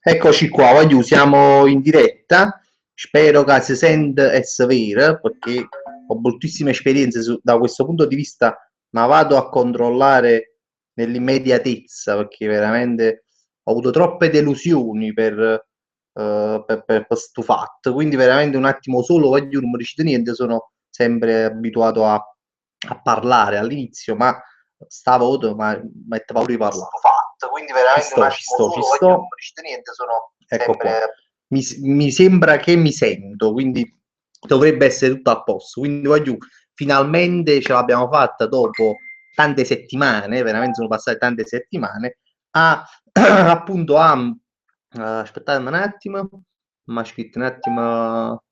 Eccoci qua, voglio, siamo in diretta. Spero che si senta essere vera perché ho bruttissime esperienze da questo punto di vista, ma vado a controllare nell'immediatezza perché veramente ho avuto troppe delusioni per questo fatto. Quindi veramente un attimo solo, voglio non mi riuscite niente, sono sempre abituato a parlare all'inizio, ma stavo, ma mette paura di parlare. Fatto, quindi Ci veramente un sto, ci attimo sto, ci solo, voglio non sto. mi dice niente, sono Ecco qua. sempre. Mi sembra che mi sento, quindi dovrebbe essere tutto a posto. Quindi voglio, finalmente ce l'abbiamo fatta dopo tante settimane, veramente sono passate tante settimane, a appunto aspettate un attimo, mi ha scritto un attimo.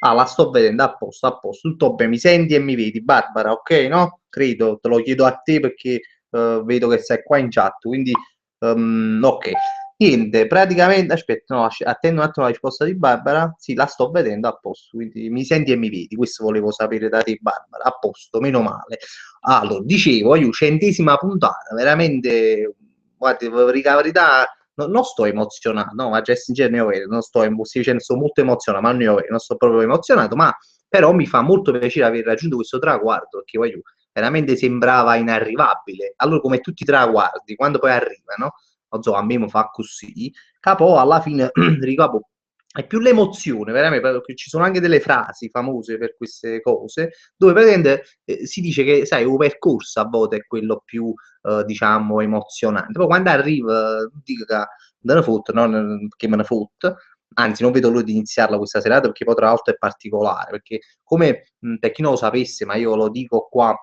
Ah, la sto vedendo, a posto, tutto bene, mi senti e mi vedi, Barbara, ok, no? Credo, te lo chiedo a te perché vedo che sei qua in chat, quindi ok. Niente, praticamente, aspetta, no, attendo un attimo la risposta di Barbara, sì, la sto vedendo, a posto, quindi mi senti e mi vedi, questo volevo sapere da te, Barbara, a posto, meno male. Allora, dicevo, io, 100ª puntata, veramente, guarda, per la verità non sto emozionato, no, ma già sincero, io non sto, sto dicendo, sto molto emozionato, ma non sto proprio emozionato, ma però mi fa molto piacere aver raggiunto questo traguardo, perché voglio, veramente sembrava inarrivabile. Allora, come tutti i traguardi, quando poi arrivano, non so, a me mi fa così, capo alla fine, ricapo, è più l'emozione, veramente, perché ci sono anche delle frasi famose per queste cose, dove praticamente si dice che, sai, un percorso a volte è quello più diciamo emozionante. Poi quando arriva, dico che me ne fotte, no? Che me ne fotte, anzi non vedo l'ora di iniziarla questa serata perché poi tra l'altro è particolare, perché come per chi non lo sapesse, ma io lo dico qua,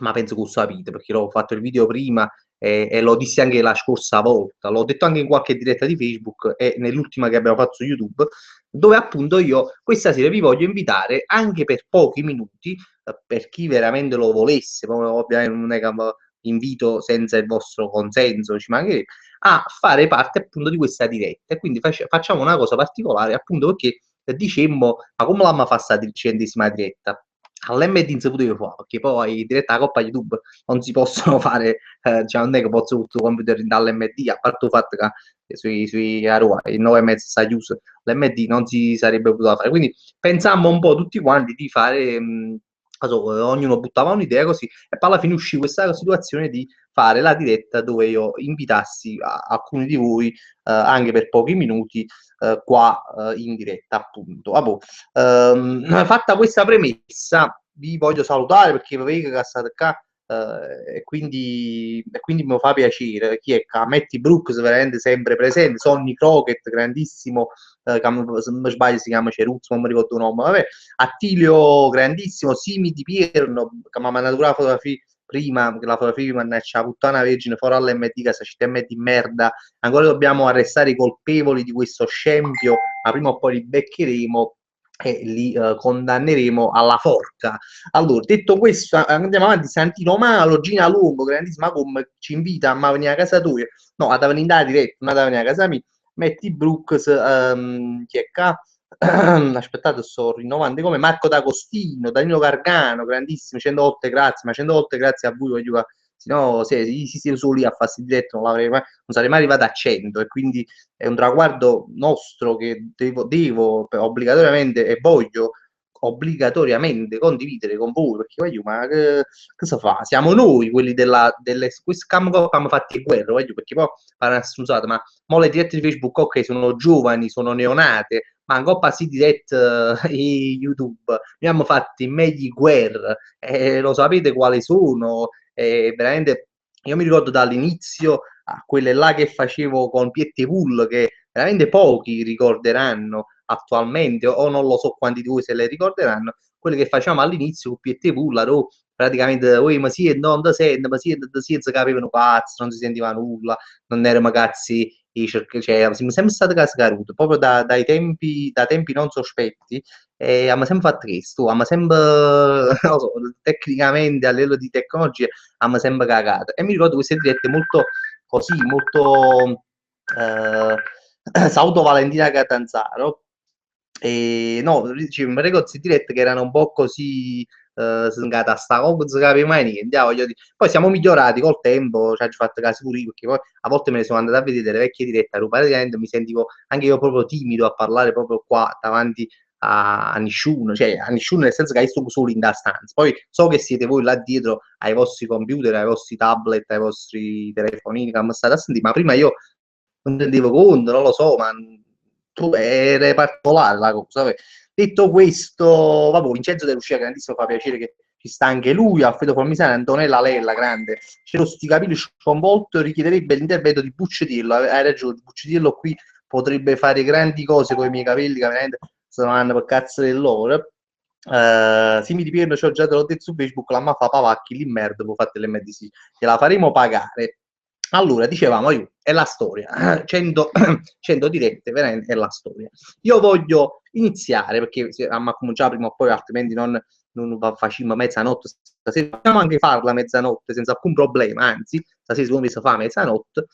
ma penso che lo sapete, perché l'ho fatto il video prima e lo dissi anche la scorsa volta, l'ho detto anche in qualche diretta di Facebook e nell'ultima che abbiamo fatto su YouTube, dove appunto io questa sera vi voglio invitare anche per pochi minuti, per chi veramente lo volesse, poi ovviamente non è che invito senza il vostro consenso, ci mancherebbe, a fare parte appunto di questa diretta. E quindi facciamo una cosa particolare, appunto perché dicemmo, ma come l'hanno fatta la 100ª diretta? All'MD non si poteva fare, perché poi diretta alla Coppa YouTube non si possono fare, diciamo, non è che posso tutto il computer dall'MD, a parte il fatto che sui a Roma, il 9 e mezzo sta chiuso, l'MD non si sarebbe potuto fare. Quindi pensammo un po' tutti quanti di fare, ognuno buttava un'idea così, e poi alla fine uscì questa situazione di fare la diretta dove io invitassi alcuni di voi, anche per pochi minuti, qua in diretta, appunto. Fatta questa premessa, vi voglio salutare perché vedete che state qua. E quindi mi fa piacere chi è qua? Matty Brooks veramente sempre presente, Sonny Crockett grandissimo, se non mi sbaglio si chiama Ceruzzo, non mi ricordo il nome, vabbè. Attilio grandissimo, Simi Di Pierno che mi ha mandato la fotografia prima, che la fotografia mannaggia la puttana vergine fuori all'MD, che sta città di merda, ancora dobbiamo arrestare i colpevoli di questo scempio, ma prima o poi li beccheremo e li condanneremo alla forca. Allora, detto questo, andiamo avanti. Santino Malo, Gina Lungo, grandissima come ci invita a venire a casa tua, no, ad venire in diretta, non ad venire a casa mia. Metti Brooks, chi è qua? Aspettate, sto rinnovando come Marco D'Agostino, Danilo Gargano, grandissimo, 100 volte grazie, ma 100 volte grazie a voi, voglio, se no si siete solo lì a farsi diretto, non sarei mai arrivato a 100 e quindi è un traguardo nostro che devo obbligatoriamente e voglio obbligatoriamente condividere con voi perché voglio, ma cosa fa? Siamo noi quelli delle questi cam che abbiamo fatto in guerra, voglio, perché poi scusate, ma mo le dirette di Facebook, ok, sono giovani, sono neonate, ma ancora si dirette YouTube, ne abbiamo fatti meglio guerra, lo sapete quali sono, veramente, io mi ricordo dall'inizio a quelle là che facevo con Piette Pool, che veramente pochi ricorderanno attualmente, o non lo so quanti di voi se le ricorderanno, quelle che facciamo all'inizio con Piette Pool, praticamente, ma sì, non da sente, ma sì, da sì, non si capivano cazzo, non si sentiva nulla, non erano cazzi, cioè, siamo sempre stati cascaruti, proprio da tempi non sospetti, e abbiamo sempre fatto questo, abbiamo sempre, non so, tecnicamente, a livello di tecnologia, abbiamo sempre cagato. E mi ricordo queste dirette molto così, molto saluto Valentina Catanzaro. E no, mi ricordo queste dirette che erano un po' così si ingata sta cosa, non si capiva mai niente, voglio dire. Poi siamo migliorati col tempo, ci ha fatto caso pure io, perché poi a volte me ne sono andato a vedere le vecchie dirette, praticamente mi sentivo anche io proprio timido a parlare proprio qua davanti a nessuno, cioè a nessuno nel senso che io sto solo in da stanza. Poi so che siete voi là dietro ai vostri computer, ai vostri tablet, ai vostri telefonini che mi state a sentire, ma prima io non rendevo conto, non lo so, ma era particolare la cosa. Vabbè. Detto questo, vabbè, Vincenzo De Lucia, grandissimo, fa piacere che ci sta anche lui, Alfredo Formisano, Antonella Lella, grande, c'è lo sti capelli sconvolto, richiederebbe l'intervento di Buccetillo, hai ragione, Buccetillo qui potrebbe fare grandi cose con i miei capelli, che veramente sono hanno per cazzo del loro. Simi di Pierno, c'ho già te l'ho detto su Facebook, la ma fa pavacchi, lì merda, può fate le medici, gliela faremo pagare. Allora, dicevamo io, è la storia, 100, 100 dirette, veramente è la storia. Io voglio iniziare, perché se a cominciare prima o poi, altrimenti non facciamo mezzanotte, stasera possiamo anche farla mezzanotte senza alcun problema, anzi, stasera secondo me si fa mezzanotte,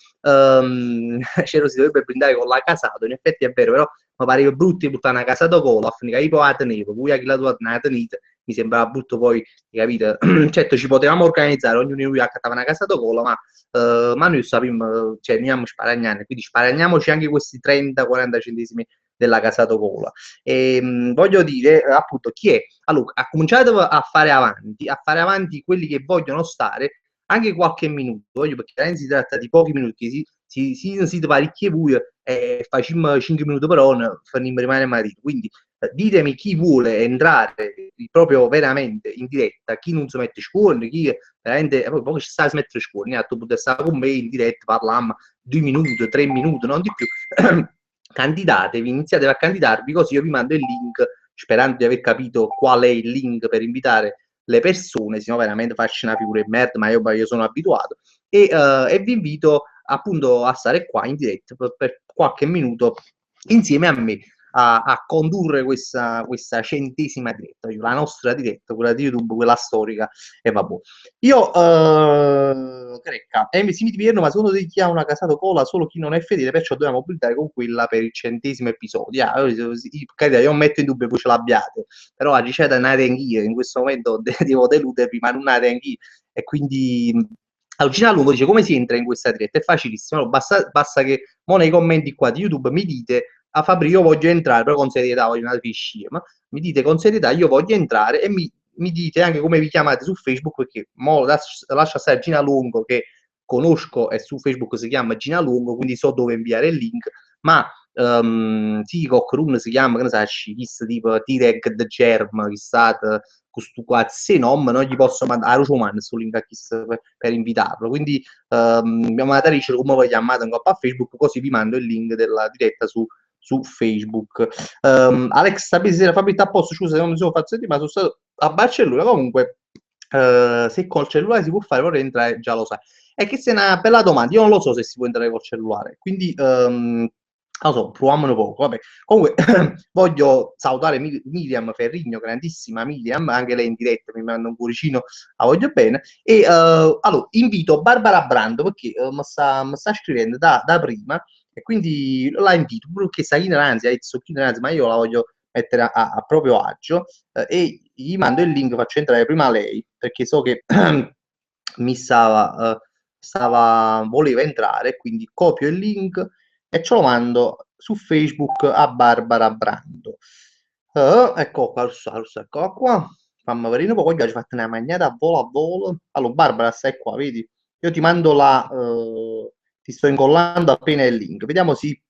c'ero si dovrebbe brindare con la casato, in effetti è vero, però mi pareva brutto buttare una casa da cola, a finire che poi a tenevo, poi a chi la tua tenete, mi sembrava brutto poi, capite? Certo, ci potevamo organizzare, ognuno di noi accattava una casa da cola, ma noi sappiamo, cioè, noi abbiamo sparagnare, quindi sparagliamoci anche questi 30-40 centesimi della casa da cola. E, voglio dire, appunto, chi è? Allora, ha cominciato a fare avanti quelli che vogliono stare anche qualche minuto, voglio, perché si tratta di pochi minuti, si parecchie voi e facciamo 5 minuti per ora, fanno rimane marito. Quindi ditemi chi vuole entrare proprio veramente in diretta, chi non si mette scuole, chi veramente, poi ci sta a mettere scuole, tu potete stare con me in diretta, parliamo 2 minuti, 3 minuti, non di più. Candidatevi, iniziate a candidarvi, così io vi mando il link, sperando di aver capito qual è il link per invitare le persone, se no veramente faccio una figura di merda, ma io sono abituato, e vi invito appunto a stare qua in diretta per qualche minuto insieme a me a condurre questa centesima diretta, la nostra diretta, quella di YouTube, quella storica, e vabbè. Io, Crecca, si mi divierno, ma secondo te chi ha una casata cola solo chi non è fedele, perciò dobbiamo pubblicare con quella per il 100° episodio. Io non metto in dubbio che ce l'abbiate, però la ricetta è una anch'io, in questo momento devo deludervi, ma non è anch'io, e quindi Alcina Lungo dice come si entra in questa diretta? È facilissimo, allora, basta che nei commenti qua di YouTube mi dite a Fabri io voglio entrare, però con serietà, voglio una piscina, ma mi dite con serietà io voglio entrare e mi dite anche come vi chiamate su Facebook, perché lascia stare Gina Lungo che conosco e su Facebook si chiama Gina Lungo, quindi so dove inviare il link, ma sì, qualcuno si chiama, che ne sai, chissà, tipo T-Reg The Germ, chissà, questo qua, se no non gli posso mandare a Lucio Man sul link per invitarlo, quindi mia matrice come voi chiamate a Facebook, così vi mando il link della diretta su Facebook. Alex sapete se la fabbrica a posto, scusa se non mi sono fatto sentire, ma sono stato a Barcellona, comunque se col cellulare si può fare, vorrei entrare, già lo sai. È che se è una bella domanda, io non lo so se si può entrare col cellulare, quindi non so, proviamo un poco, vabbè. Comunque voglio salutare Miriam Ferrigno, grandissima Miriam, anche lei in diretta mi manda un cuoricino, la voglio bene, e allora invito Barbara Brando perché mi sta scrivendo da prima, e quindi la invito, perché sa ignoranza, ma io la voglio mettere a proprio agio, e gli mando il link, faccio entrare prima lei, perché so che mi voleva entrare, quindi copio il link e ce lo mando su Facebook a Barbara Brando. Ecco qua, ecco qua. Fammi vedere un po', oggi ho fatto una magnata a volo a volo. Allora, Barbara, stai qua, vedi? Io ti mando ti sto incollando appena il link. Vediamo se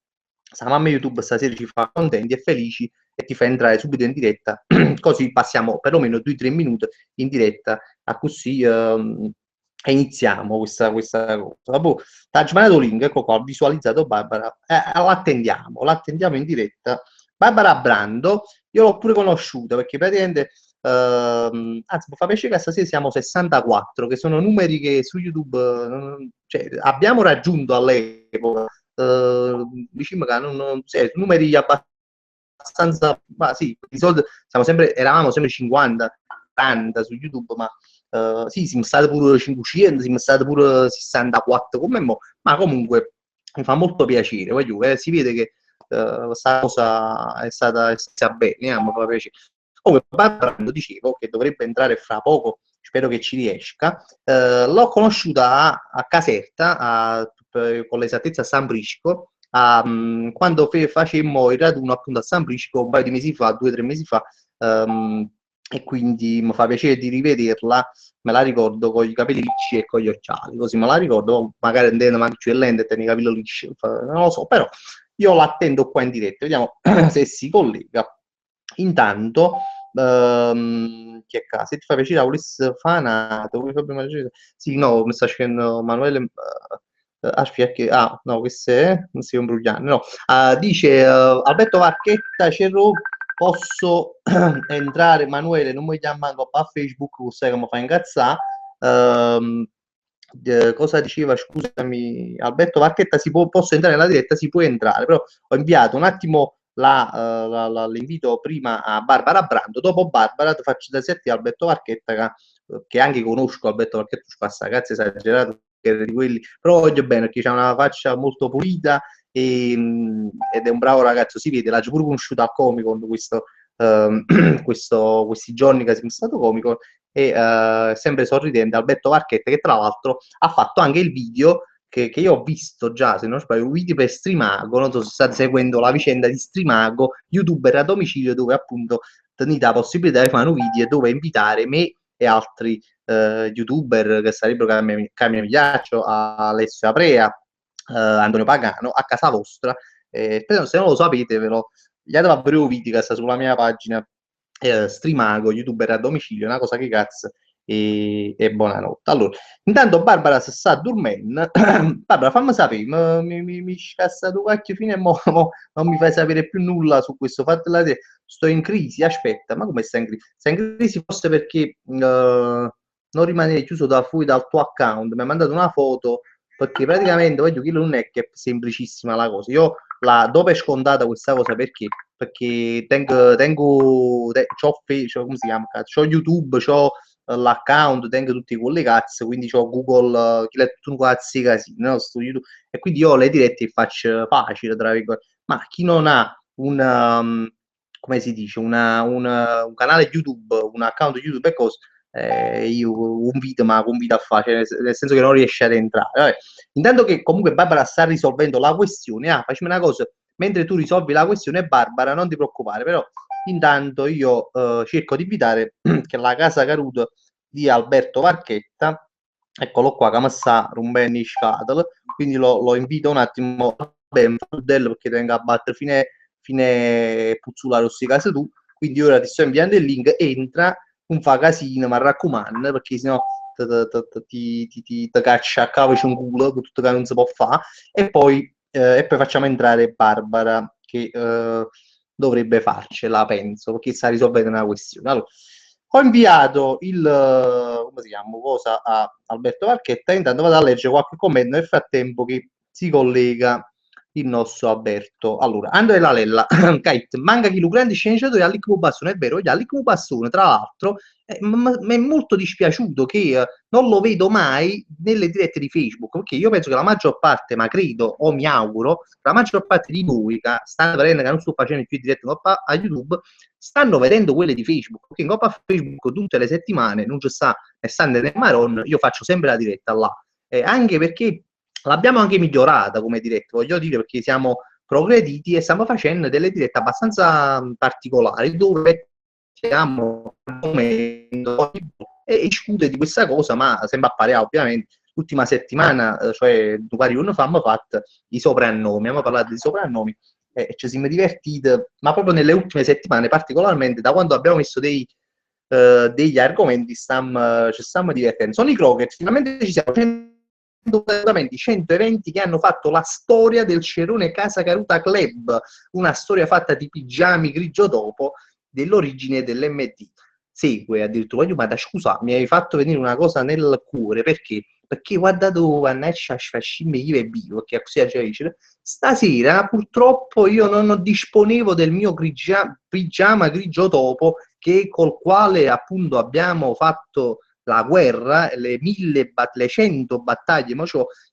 la mamma YouTube stasera ci fa contenti e felici e ti fa entrare subito in diretta, così passiamo perlomeno 2-3 minuti in diretta, a così e iniziamo questa cosa. Dopo, Taj mandato link, ecco qua, ho visualizzato Barbara, l'attendiamo in diretta. Barbara Brando, io l'ho pure conosciuta perché praticamente, anzi, mi fa piacere che stasera siamo 64, che sono numeri che su YouTube cioè, abbiamo raggiunto all'epoca, diciamo che numeri abbastanza, ma sì, di solito eravamo sempre 50, 40 su YouTube, ma sì, siamo stati pure 500, siamo stati pure 64 come mo, ma comunque mi fa molto piacere, voglio, si vede che questa cosa è stata bene, mi fa piacere. Comunque, Barbara, lo dicevo, che dovrebbe entrare fra poco, spero che ci riesca, l'ho conosciuta a Caserta, con l'esattezza a San Brisco, quando facemmo il raduno appunto a San Brisco un paio di mesi fa, 2 o 3 mesi fa, e quindi mi fa piacere di rivederla. Me la ricordo con i capelli lisci e con gli occhiali, così me la ricordo, magari andando avanti più lente e tenere i capelli lisci, non lo so, però io l'attendo qua in diretta, vediamo se si collega. Intanto, chi è a casa? Se ti fa piacere, volesse fanato, sì, no, mi sta scrivendo Manuele, no, questo è, non si imbrugliare, no. Dice Alberto Varchetta, Cerro, posso entrare, Manuele, non mi chiama manco a Facebook, sai come fa incazzare. Cosa diceva, scusami, Alberto Varchetta, posso entrare nella diretta, si può entrare, però ho inviato un attimo l'invito prima a Barbara Brando, dopo Barbara ti faccio da sette Alberto Varchetta, che anche conosco Alberto Varchetta, questa ragazza esagerato, di quelli, però voglio bene perché ha una faccia molto pulita ed è un bravo ragazzo, si vede, l'ha pure conosciuto al Comic Con questi giorni che è stato comico, e sempre sorridente Alberto Varchetta, che tra l'altro ha fatto anche il video che io ho visto già, se non sbaglio, un video per Streamago, non so se state seguendo la vicenda di Streamago, youtuber a domicilio, dove appunto tenete la possibilità di fare un video dove invitare me e altri youtuber che sarebbero Carmine Migliaccio, Alessio Aprea, Antonio Pagano, a casa vostra. Se non lo sapete, gli devo aprire un video che sta sulla mia pagina Streamago, youtuber a domicilio, una cosa che cazzo, e buonanotte. Allora, intanto Barbara si sta dormendo. Barbara, fammi sapere, mi scassa tu qualche fine e non mi fai sapere più nulla su questo. Fatela te, sto in crisi, aspetta, ma come stai in crisi? Stai in crisi forse perché non rimanere chiuso da fuori dal tuo account. Mi ha mandato una foto, perché praticamente, voglio dire, non è che è semplicissima la cosa. Io dopo è scontata questa cosa perché come si chiama? C'ho YouTube, c'ho l'account, tengo tutti collegati, quindi c'ho Google, che è tutto un quazzi casino, no? Sto YouTube, e quindi io le dirette faccio facile, tra virgolette. Ma chi non ha come si dice, un canale YouTube, un account YouTube e cose, io un video ma convido a fare, cioè, nel senso che non riesce ad entrare. Vabbè. Intanto che comunque Barbara sta risolvendo la questione, facciamo una cosa, mentre tu risolvi la questione, Barbara, non ti preoccupare, però intanto io cerco di invitare che la casa caruta di Alberto Varchetta, eccolo qua, che mi sta rompendo in scatola, quindi lo invito un attimo, bene, perché tengo a battere fine puzzolare queste case tu, quindi ora ti sto inviando il link, entra, non fa casino, ma raccomando, perché sennò ti caccia a capo, c'è un culo, tutto che non si può fare, e poi facciamo entrare Barbara, che dovrebbe farcela, penso, perché sta risolvendo una questione. Allora, ho inviato come si chiama, cosa a Alberto Varchetta, intanto vado a leggere qualche commento nel frattempo che si collega il nostro Alberto. Allora, Andrea Lalella, Kite, manca chi lo grande sceneggiatore Alec Bassone, è vero, Alec Bassone, tra l'altro, mi è molto dispiaciuto che non lo vedo mai nelle dirette di Facebook, perché io penso che la maggior parte, ma credo o mi auguro, la maggior parte di voi che stanno vedendo, che non sto facendo più dirette a YouTube, stanno vedendo quelle di Facebook, perché in coppa a Facebook tutte le settimane non ci sta né Sande né Maron, io faccio sempre la diretta là, anche perché l'abbiamo anche migliorata come diretta, voglio dire, perché siamo progrediti e stiamo facendo delle dirette abbastanza particolari dove siamo e discute di questa cosa, ma sembra appare ovviamente l'ultima settimana, cioè un paio di giorni fa, abbiamo fatto i soprannomi, abbiamo parlato di soprannomi e ci siamo divertiti, ma proprio nelle ultime settimane, particolarmente da quando abbiamo messo degli argomenti, ci stiamo divertendo. Sono i Crockett, finalmente ci siamo 100 eventi che hanno fatto la storia del Cerone Casa Caruta Club, una storia fatta di pigiami grigio dopo dell'origine dell'MD. Segue addirittura, ma scusa, mi hai fatto venire una cosa nel cuore, perché guarda dove annaccia fascime io e bio, che così dice, stasera purtroppo io non disponevo del mio pigiama grigio topo, col quale appunto abbiamo fatto la guerra, le 100 battaglie, ma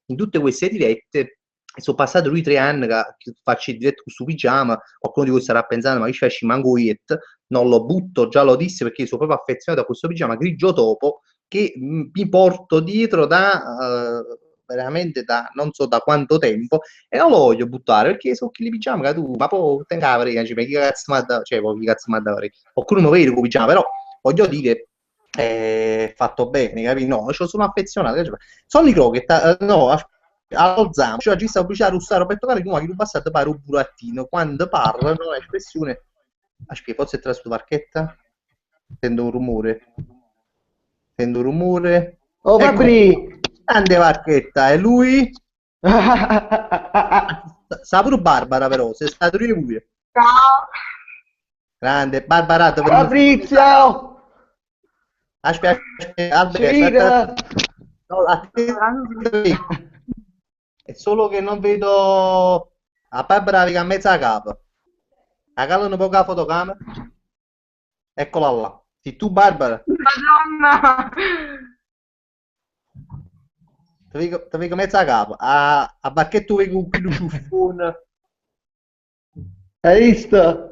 in tutte queste dirette E sono passati lui 3 anni che faccio il diretto con questo pigiama, qualcuno di voi starà pensando, ma io ci faccio manco it, non lo butto, già lo dissi perché sono proprio affezionato a questo pigiama grigio topo che mi porto dietro da veramente da non so da quanto tempo e non lo voglio buttare perché sono chi li pigiama che tu, ma poi te ne cavoli, chi cazzo mi da, cioè, chi cazzo mi da, qualcuno mi vede con pigiama, però voglio dire, fatto bene, capito? No, ci sono affezionato. Sono i croquet, no, allo zampo, cioè ci sta a russare Roberto Carlo, che tu passate pare un burattino, quando parla, no, espressione, aspetta, forse è trasferito parchetta? Sento un rumore, Oh, ecco, Fabri! grande Varchetta, e lui? Sa pure Barbara però, sei stato lui. Ciao. Grande, Barbara, dove Fabrizio! aspetta, aspetta, Cina! no, è solo che non vedo a Barbara che a mezza capa. La cala un po' la fotocamera. Eccola là. Sei tu, Barbara? Madonna. Ti vedo mezza capa. A bacchetto vedo un quello ciuffone. Hai visto?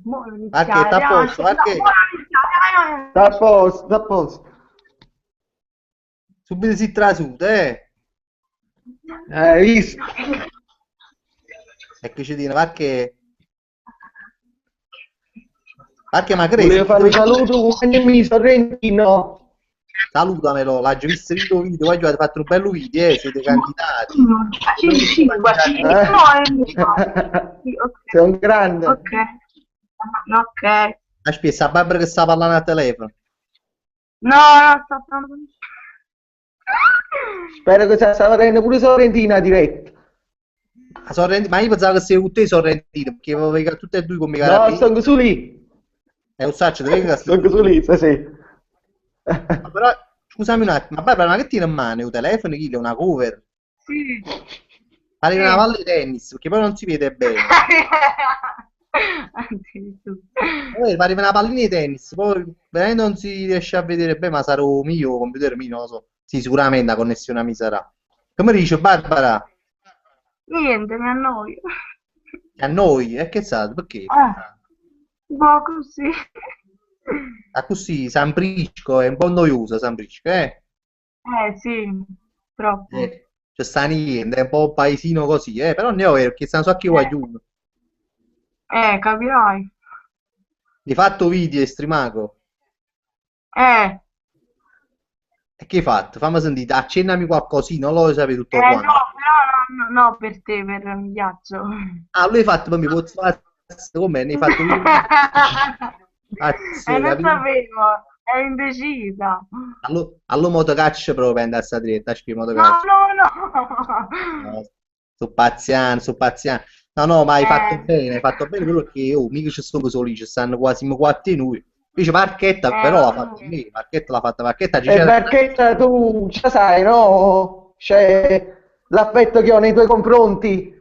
Mo' Marchetta, iniziare, a posto, no, perché? mo' iniziare, Sta a posto, sta a posto. Subito si trasuda, eh? Hai visto? E che ci dicono, perché ma Volevo credi? fare un saluto con Anemi Sorrentino. Salutamelo, l'ha già visto il video, poi avete fatto un bello video, siete candidati. Sì, sì, guarda, sì, Eh? no, è mio. Sì, Sei ok, un grande. ok, ok. Aspetta, Barbara che sta parlando al telefono. No, no, sto parlando. Spero che sia stata vedendo pure Sorrentina diretta. Ma io pensavo che sei con te Sorrentino, perché avevo vedo tutte e due come No, carabinieri. sono su lì. È un sacco, devi che Sono su lì, sì, sì. Ma però, scusami un attimo, ma Barbara, ma che tiene in mano? Un telefono, chi è una cover? Sì, Pare una sì. palla di tennis, perché poi non si vede bene. Addirittura. Pare una pallina di tennis, poi veramente non si riesce a vedere bene, ma sarà mio, computer mio, non lo so. Sì, sicuramente la connessione mi sarà. Come dice Barbara? Niente, mi annoio. A noi, e che sa, perché? Boh, così. Ah, così, San Prisco è un po' noiosa, San Prisco, eh? Sì, troppo. C'è sta niente, è un po' un paesino così, però ne ho perché stanno so che guagliuno. Capirai. Hai fatto video e streamato? Eh, E che hai fatto? Fammi sentire, accennami qualcosina, non lo sapere tutto no, quanto. però no, per te, per il ghiaccio. Ah, lui hai fatto per me, posso fare come? Ne hai fatto video? Cazzo, Non capito? sapevo, ero indecisa. Allo motocaccio proprio per andare a sta dritta, spiego No, motocaccio. no, no. No, sto pazziano, sto pazziano. No, no, ma Eh, hai fatto bene quello che, oh, mica ci sto soli, ci stanno quasi quattro di noi. Invece Marchetta però l'ha lo fatta so. bene, Marchetta l'ha fatta, Marchetta ci E c'era... Barchetta, tu già sai, no? C'è l'affetto che ho nei tuoi confronti.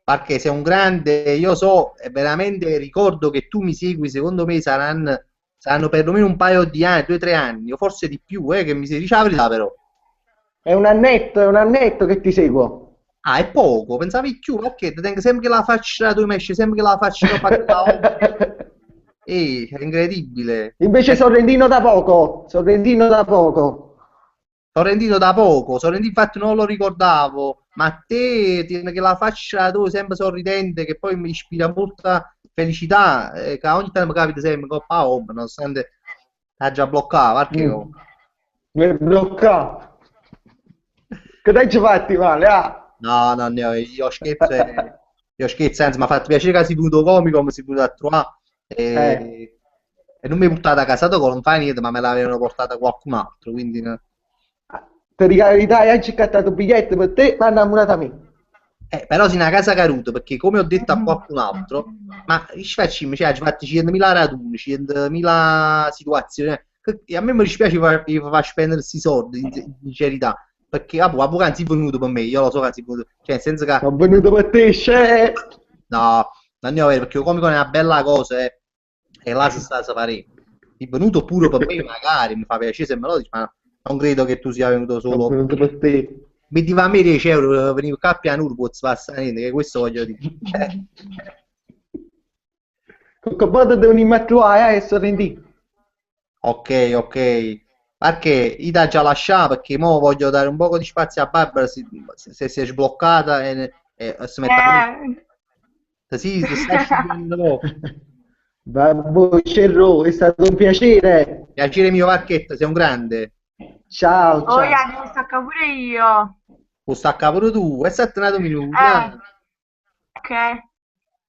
Perché sei un grande, io so, e veramente ricordo che tu mi segui, secondo me saranno perlomeno un paio di anni, 2 o 3 anni, o forse di più, che mi segui, dice la verità però. È un annetto che ti seguo. Ah, è poco, pensavi più, perché ti tengo sempre che la faccia, tu mi esci sempre che la faccia da parte da è incredibile. Invece Sorrentino da poco, Sorrentino da poco. Sorrentino da poco, Sorrentino infatti non lo ricordavo, ma te tieni che la faccia tu sempre sorridente, che poi mi ispira molta felicità, che ogni tanto mi capita sempre Coppa Home, nonostante ha già bloccato, perché Mm. Mi è bloccato. Che dai ci fatti male, ah? no, no, no, io scherzo, anzi mi ha fatto piacere che sei venuto comico, mi sei venuto a trovare Eh, e non mi hai portato a casa tua, non fai niente, ma me l'avevano portata qualcun altro, quindi... per la verità, hai accettato il biglietto per te, ma innamorata a me. Però sei una casa caruta, perché come ho detto a qualcun altro, ma ci facciamo, cioè, ci fatti 100.000 raduni, 100.000 situazioni, e a me mi dispiace far spendere questi soldi, in sincerità, perché a poc'anzi è venuto per me, io lo so che sei venuto, cioè, nel senso che, Sono venuto per te, c'è. no, non è vero, perché il comico è una bella cosa, e là si sta sapere. È venuto pure per me, magari, mi fa piacere se me lo dici, ma non credo che tu sia venuto Sono solo per venuto me. per te. mettiva a me 10 euro, venivo cappia a Nurboz, passa niente, che questo voglio dire. Con cosa devono immatricolare e sorrendi? Ok, ok. Perché Ida già lasciava, perché mo voglio dare un po' di spazio a Barbara, se si è sbloccata e si mette a Eh. sì, si sta scegliendo dopo. Babbo Cerro, è stato un piacere. Piacere mio Varchetta, sei un grande. Ciao, Oh, ciao. yeah, devo staccare pure io. Può stacca pure tu, è stato un minuto. Ok.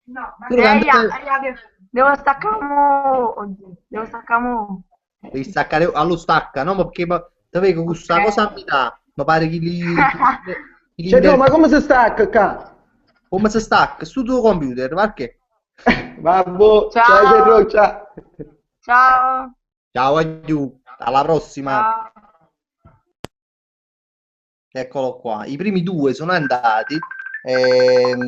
No, Solo che devo staccare mo. Oddio, devo staccare mo. devi staccare allo stacca, no? Ma perché te vedo Ok. questa cosa mi dà, mi pare che li Cerro, ma come si sta qua? come si stacca sul tuo computer, perché? Babbo, ciao Cerro, Ciao. ciao. Ciao. Ciao, aiù, alla prossima. Ciao. Eccolo qua. I primi due sono andati. ehm,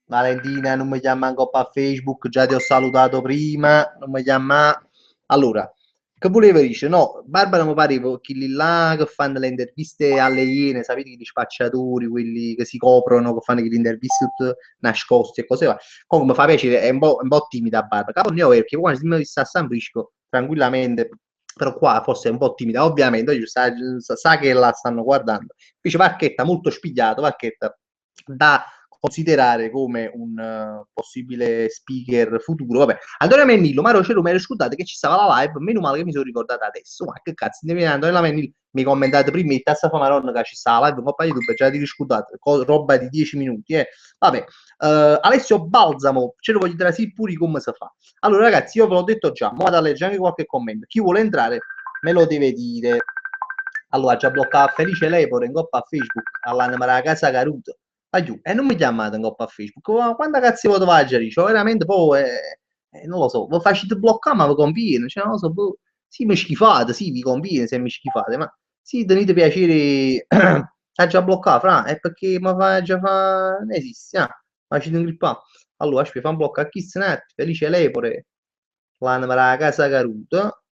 Valentina non mi chiama ancora a Facebook, già ti ho salutato prima, non mi chiama. Allora, che voleva dire? No, Barbara mi pareva quelli là che fanno le interviste alle Iene, sapete gli spacciatori, quelli che si coprono, che fanno le interviste tutte nascoste e cose va. Comunque mi fa piacere, è un po' timida Barbara. Capo ne ho perché quando si mi sta a San Brisco, tranquillamente, però qua forse è un po' timida, ovviamente, sa che la stanno guardando. Invece Varchetta molto spigliato, Varchetta da considerare come un possibile speaker futuro. Vabbè, Antonio Mennillo, Mario Cero, mi ero scordato che ci stava la live, meno male che mi sono ricordato adesso. Ma che cazzo, Antonio Mennillo mi commentate prima di tazza fa Maronna che ci stava la live, un po' YouTube, già ti riscordate, roba di 10 minuti, eh. Vabbè, Alessio Balsamo, ce lo voglio dire sì pure come si fa. Allora ragazzi, io ve l'ho detto già, ma vado a leggere anche qualche commento. Chi vuole entrare me lo deve dire. Allora, già bloccato Felice Lepore in coppa a Facebook, all'anima casa Caruto. E non mi chiamate in coppa a Facebook. Ma quando cazzo vado a girare? Cioè, veramente poi, non lo so, vi facete bloccare, ma vi conviene. Cioè, non lo so, boh, sì, mi schifate, sì, vi conviene se mi schifate, ma sì, tenete piacere a già bloccato, fra, è perché mi fa già fa... non esiste, facete un grippa. Allora, aspetta, fa un blocco a chi se ne Felice Lepore, l'anima della casa Caruto,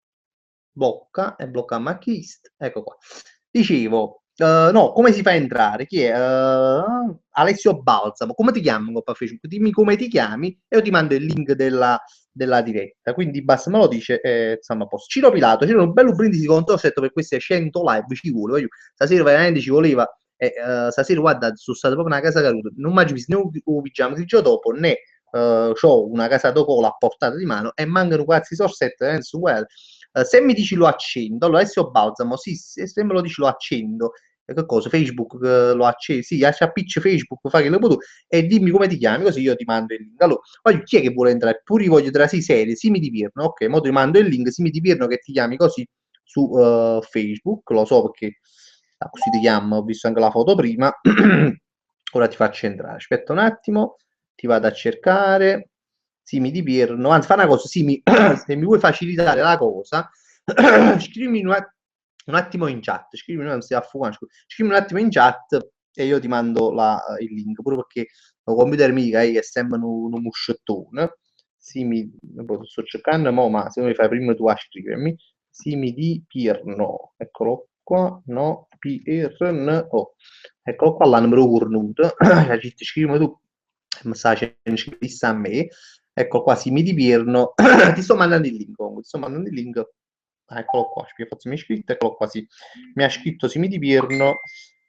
blocca e blocca Marchist, ecco qua. Dicevo, no, come si fa a entrare? Chi è? Alessio Balsamo, come ti chiami in Coppa Facebook? Dimmi come ti chiami e io ti mando il link della diretta. Quindi basta, me lo dice, insomma, a posto. Ciro Pilato, c'era un bello brindisi con Tossetto per queste 100 live, ci vuole, voglio. Stasera veramente ci voleva, stasera guarda, sono stato proprio una casa caduta, non mi visto né un pigiama il giorno dopo, né ho una casa da cola a portata di mano e mancano quasi sorsette, su guarda. Se mi dici lo accendo, allora Alessio Balsamo, sì, se me lo dici lo accendo, che cosa? Facebook lo accendo, sì, appicci Facebook, fai che lo puoi tu e dimmi come ti chiami, così io ti mando il link. Allora, voglio, chi è che vuole entrare? Pure io voglio tra sei serie, Simi di Pirno, ok, mo ti mando il link, Simi di Pirno che ti chiami così su Facebook, lo so perché così ti chiamo, ho visto anche la foto prima, ora ti faccio entrare, aspetta un attimo, ti vado a cercare, Simi di Pirno, anzi fa una cosa, Simi, se mi vuoi facilitare la cosa, scrivimi un attimo in chat, scrivimi un attimo in chat e io ti mando il link, pure perché il computer mica è sempre un muscettone. Simi, sto cercando, ma se mi fai prima tu a scrivermi, Simi di Pirno, eccolo qua, no, Pirno, eccolo qua, l'hanno cornuto, ci scrivi tu, mi sta facendo a me, ecco qua, Simi di Pirno, ti sto mandando il link, comunque, ti sto mandando il link, eccolo qua, mi iscritto, eccolo qua, sì, mi ha scritto Simi di Pirno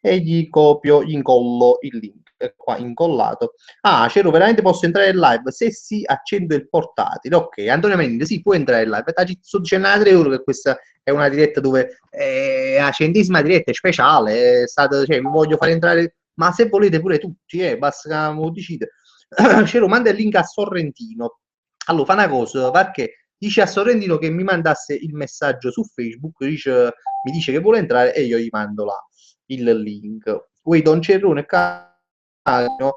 e gli copio, gli incollo il link, ecco qua, incollato. Ah, Cero, veramente posso entrare in live? Se sì, accendo il portatile, ok, Antonio Mendes, sì, può entrare in live, sto dicendo a 3 euro che questa è una diretta dove è la 100ª diretta, è speciale, è stata, cioè, vi voglio fare entrare, ma se volete pure tutti, basta che lo decide. Cero, manda il link a Sorrentino. Allora, fa una cosa, perché dice a Sorrentino che mi mandasse il messaggio su Facebook, mi dice che vuole entrare e io gli mando il link. Wait, Don Cerrone, cagno.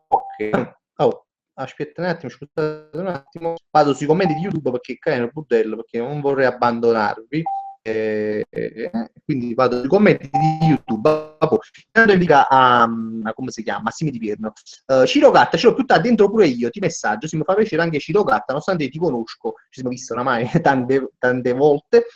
Ok. Oh, aspetta un attimo, scusate un attimo. Vado sui commenti di YouTube perché cagano il bordello, perché non vorrei abbandonarvi. Quindi vado sui commenti di YouTube. Indica a come si chiama? Massimi di Pierno. Ciro Gatta, ce l'ho più tardi dentro pure io, ti messaggio, se mi fa piacere anche Ciro Gatta, nonostante ti conosco, ci siamo visti oramai tante volte,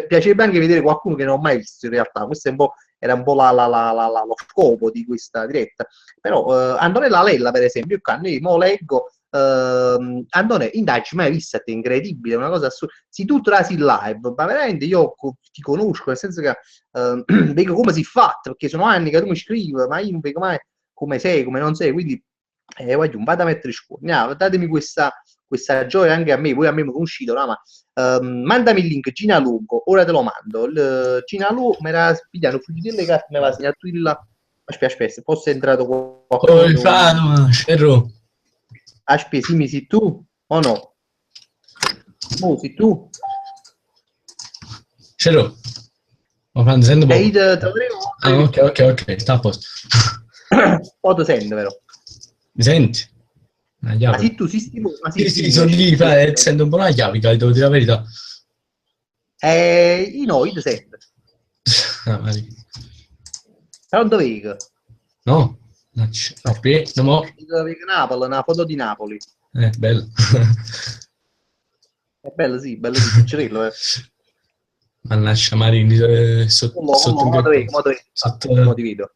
piacerebbe anche vedere qualcuno che non ho mai visto in realtà, questo è un po' era un po' lo scopo di questa diretta. Però Antonella Lella, per esempio, io mo leggo, Antonella, indagini mai vista, è incredibile, una cosa assurda. Se tu trasi in live, ma veramente io ti conosco, nel senso che vedo come si è fatto, perché sono anni che tu mi scrivi, ma io non vedo mai come sei, come non sei, quindi voglio, vado a mettere scuola, datemi questa gioia anche a me, voi a me mi conoscete, no? Ma mandami il link Gina Lugo, ora te lo mando. Gina Lugo mi era pigliato fuori delle carte, mi aveva segnato il... Aspetta, forse è entrato qualcuno. Come fanno, Cerro? Aspetta, sì, sei tu o no? Oh, sei tu? Cerro. Ma quando sento poco. Ah, ok, sta a posto. Foto sento, vero? Mi senti? Una chiave. Ma sì, tu, sì, ma Sì, sono lì, sento un po' una chiave, devo dire la verità. Io no, io ti sento. Però non vedo. No? Aspetta, no. Napoli, una foto di Napoli. Bello. È bello, sì, piccerello, Mannaggia Marini, sotto mo ti vedo.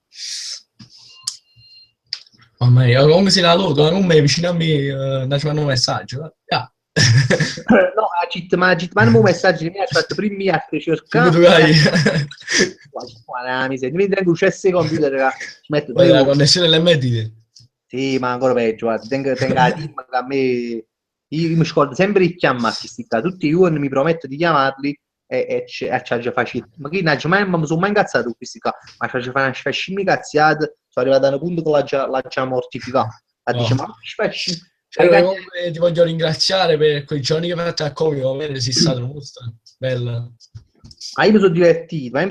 Mamma mia, comunque si la logo, non mi vicino a me, dacci un messaggio. Yeah. No, ma un messaggio che mi ha fatto prima a cercare. Tu hai? Mi senti anche un computer che ci metto la connessione LMD. Sì, ma ancora peggio, guarda, tengo la team che a me io mi scordo sempre di chiamare tutti i giorni mi prometto di chiamarli e ci faccio ma che mi sono mai incazzato con questi qua, ma ci faccio cazziate, sono arrivato a un punto che l'ha già mortificato. Dice, ma ci faccio comunque ti voglio ringraziare per quei giorni che mi hai fatto a comico, sei stato mostro, bella. Ma io mi sono divertito, ma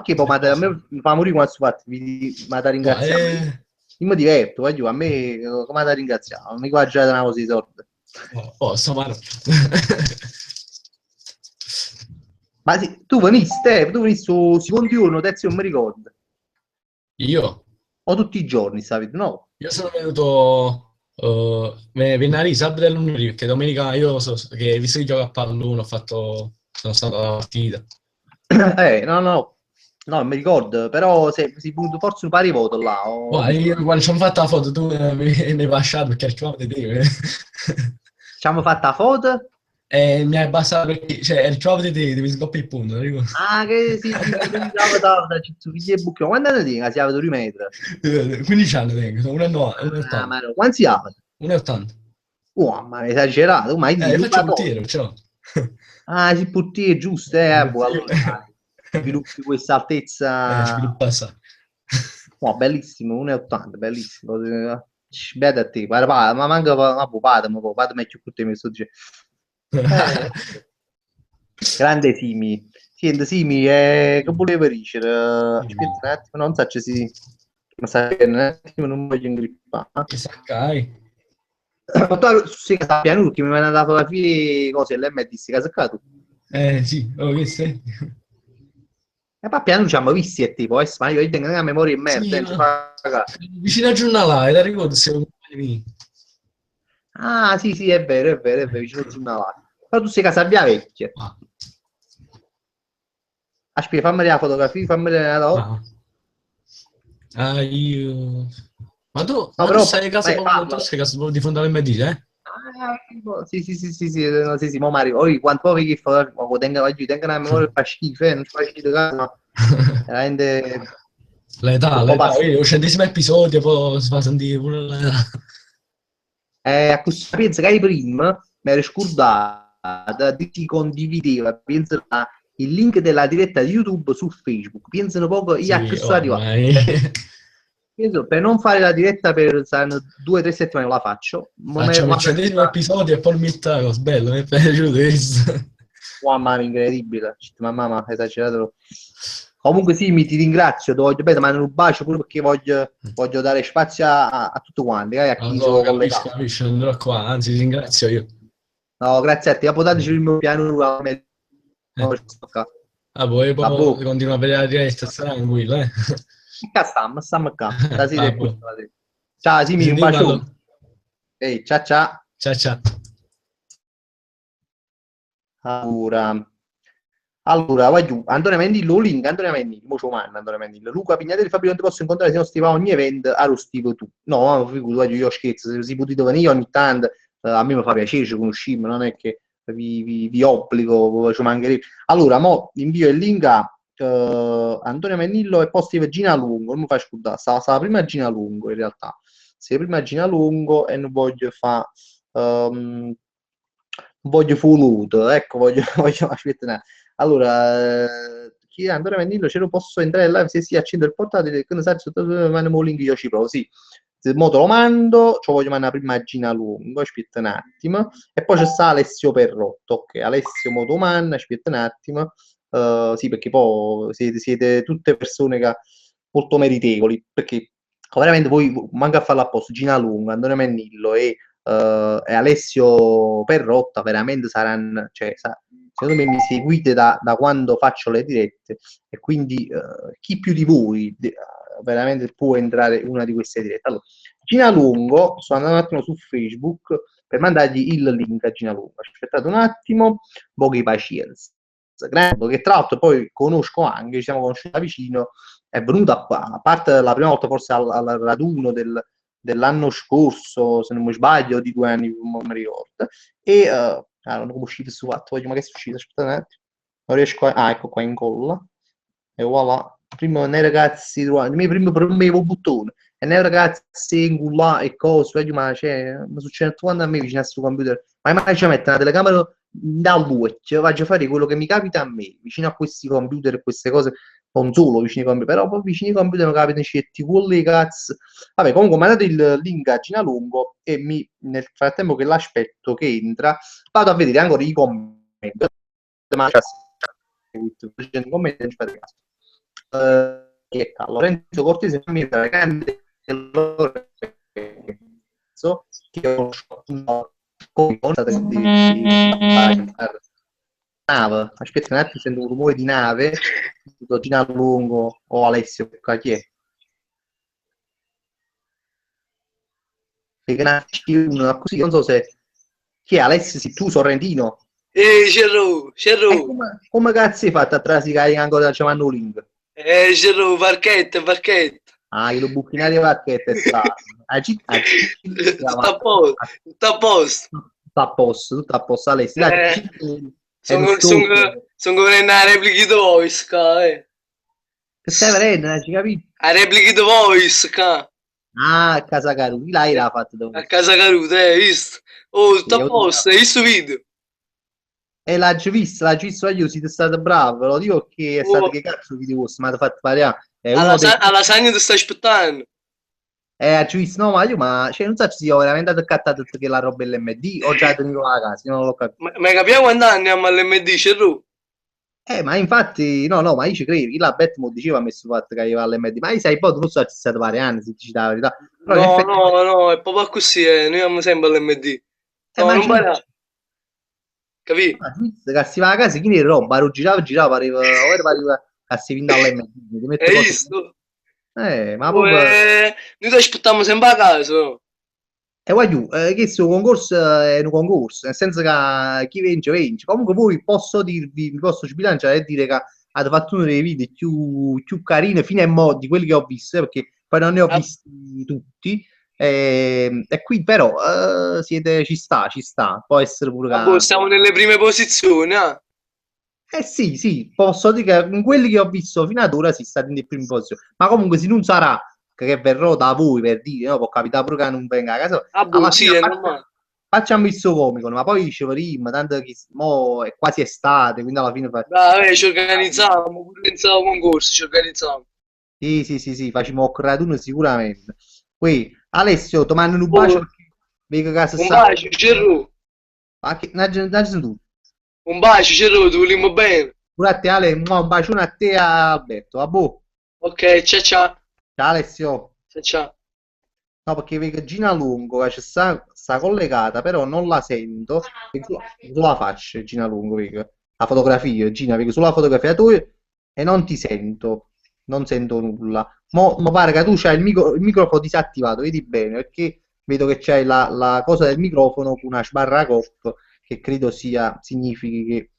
perché poi a me mi fa morire quando sono fatto, ma da ringraziare. Io mi diverto, voglio, a me come da ringraziare, non mi qua già da una cosa di sorte. Sto male. Ma sì, tu veniste su secondo giorno, terzo non mi ricordo. Io? O tutti i giorni, stavi, no? Io sono venuto venerdì, sabato e lunedì, perché domenica che visto che gioco a pallone sono stato alla partita. No, mi ricordo, però sei venuto forse un pari voto là. Io, quando ci hanno fatto la foto tu mi hai lasciato perché arrivavate te. Ci abbiamo fatto la foto? E mi hai passato perché, cioè, arrivavate te, devi scoppare il punto, non ricordo. Ah, che sì, quando anni tieni? Si aveva 2 metri. 15 anni tengo, sono 1,90. Ah, ma no, quanti si aveva? 1,80. Oh, ma è esagerato, ma Io faccio portiere, ciao. Ah, si portiere, giusto, boh, allora sviluppi questa altezza. Sviluppa assai. Oh, bellissimo, 1,80, bellissimo. Beata a te, ma manca, patemi più con te, mi sto dicendo. Grande Simi. Senti, Simi, che volevo dire? Aspetta un attimo, non so se si... Ma sai, un attimo, non voglio ingrippare. Sakai. Ma tu sei a piano che mi hanno dato la fine cose l'MD, si casa qua tu. Sì, che sei? E poi piano ci abbiamo visti e tipo, ma io tengo una memoria in merda, sì, vicino a giornalare, la ricordo se Ah, sì, è vero, vicino a giornalare. Però tu sei casa via vecchia. Aspetta, fammi la fotografia, fammi la... io... Ma tu, no, però, sei a casa proprio di fronte all'MD, eh? Sì, mo Mario, poi quando poi che fa, tengo una memoria fa schifo, non ci fa schifo, ma veramente... L'età, io 100° episodio, poi si fa sentire pure l'età. A questo penso che hai prima mi ero scordata di ti condivideva, penso il link della diretta di YouTube su Facebook, pensano poco, io a questo arrivo. Per non fare la diretta per 2 o 3 settimane la faccio. Facciamo il 100° episodio e poi il mittago, bello, mi è piaciuto questo. Mamma mia, incredibile, mamma esagerato. Comunque sì, ti ringrazio, ti voglio bene, ma un bacio pure perché voglio dare spazio a tutti quanti, a chi sono collegato. Capisci, andrò qua, anzi ti ringrazio io. No, grazie a te, a potateci il mio piano. Poi continua a vedere la diretta, sarà tranquillo, eh. Stiamo qua. Ciao, Simi, un bacio. Ehi, ciao. Ciao. Augura. Allora, vai giù, Antonio Mendillo, link, Antonio Mendillo, mo c'ho manda Antonio Mendillo, Luca Pignatelli, Fabio, non ti posso incontrare se non stiva ogni event, a lo stivo tu. No, figurati, vai giù, io scherzo, se si potete venire ogni tanto, a me mi fa piacere, ci conosciamo, non è che vi obbligo, ci mancherebbe. Allora, mo invio il link a Antonio Mendillo e poi scrive Gina Lungo, non mi fai scordare, stava prima Gina Lungo in realtà, se prima Gina Lungo e non voglio fare... voglio voluto, ecco, voglio aspetta un attimo. Allora, chi è Antonio Mendillo, ce lo posso entrare in live se si accende il portatile, che ne sai, sotto il link io ci provo, sì. Se mo te lo mando, ci voglio mandare prima Gina Lungo, aspetta un attimo, e poi c'è sta Alessio Perrotto, ok, Alessio Motoman, aspetta un attimo, sì, perché poi siete tutte persone che molto meritevoli, perché veramente voi manca a farlo apposta, Gina Lungo, Antonio Mennillo e Alessio Perrotta veramente saranno, cioè, secondo me mi seguite da quando faccio le dirette e quindi chi più di voi veramente può entrare in una di queste dirette. Allora, Gina Lungo, sto andando un attimo su Facebook per mandargli il link a Gina Lungo. Aspettate un attimo, pochi pazienza. Che tra l'altro poi conosco anche, ci siamo conosciuti da vicino, è venuta a parte la prima volta forse al raduno dell'anno scorso, se non mi sbaglio, di 2 anni, non mi ricordo, e non come uscite su fatto, ma che è uscito? Aspetta un attimo, non riesco a... Ah, ecco qua in colla, e voilà, prima nei ragazzi, i miei primi premevo bottone, e nei ragazzi in là e cose, ma cioè, mi succede quando a me vicino al suo computer, ma mai ci mette una telecamera dal luce, faccio fare quello che mi capita a me, vicino a questi computer e queste cose, non solo vicini ai computer, però poi vicini ai computer mi capitano certi quelli cazzo. Vabbè, comunque mandate il link a Gina Lungo e nel frattempo che l'aspetto che entra, vado a vedere ancora i commenti. Ma commenti, Lorenzo Cortese mi grande che nave, aspetta un attimo, sento un rumore di nave, Gina Lungo o Alessio, chi è? Così, non so se chi è Alessio, se tu sorrentino. Cerro. Come cazzo hai fatto a trasicare ancora da chiamando link? Cerro, parchetta. Ah, io lo bucchinario di parchetta è stato. Tutto a posto. Tutto a posto, tutto a posto, Alessio. Sono come una replica di voice, Che stai vedendo, non ci capito? A replica di voice, Ah, a casa Caruti, là l'ha fatto a casa Caruta, hai visto? Oh, tutto a posto, hai visto il video? E l'ha già visto io, siete stato bravo, lo dico che è stato che cazzo video vostro, mi ha fatto fare alla lasagna ti stai aspettando. Ha visto, no, ma cioè, non so se io veramente accattato che la roba LMD o già tenuto la casa, io non l'ho capito. Ma capiamo quando andiamo all'MD, Cerru? Ma infatti, no, ma io ci credo, la Betmo diceva ha messo il fatto che arriva all'MD, ma io sai, poi tu non so se è stato vari anni, se dici la verità. Però no, è proprio così, noi andiamo sempre all'MD. No, non parla. Capì? Che si va a casa, chi ne roba, girava, pareva che si vinta all'MD. Hai visto? Ma proprio... noi ti aspettiamo sempre a casa, no? E voglio, che questo concorso è un concorso, nel senso che chi vince. Comunque voi posso dirvi, mi posso sbilanciare e dire che avete fatto uno dei video più carini fino a mo' di quelli che ho visto, perché poi non ne ho visti tutti. E qui però ci sta, può essere pure stiamo nelle prime posizioni, sì, posso dire che in quelli che ho visto fino ad ora si sta in prima posizione, ma comunque se non sarà che verrò da voi per dire, no, può capitare pure che non venga a casa, facciamo il suo comico, ma poi ci vedremo, tanto che mo è quasi estate, quindi alla fine ci organizziamo, pensavo concorso, ci organizziamo. Sì, facciamo un raduno sicuramente. Poi Alessio, ti mando un bacio perché vedo che un bacio, Cerru. Un bacio, Cerru, ti vogliamo bene. Pure a te Ale, un bacione a te Alberto, vabbè. Ok, ciao. Ciao Alessio. Ciao. No, perché vedo Gina Lungo che sta collegata, però non la sento. Sulla faccia, Gina Lungo, vedo. La fotografia, Gina, vedo sulla fotografia tu e non ti sento. Non sento nulla. Mo pare che tu c'hai il microfono disattivato, vedi bene, perché vedo che c'hai la cosa del microfono con una sbarra COP, che credo significhi che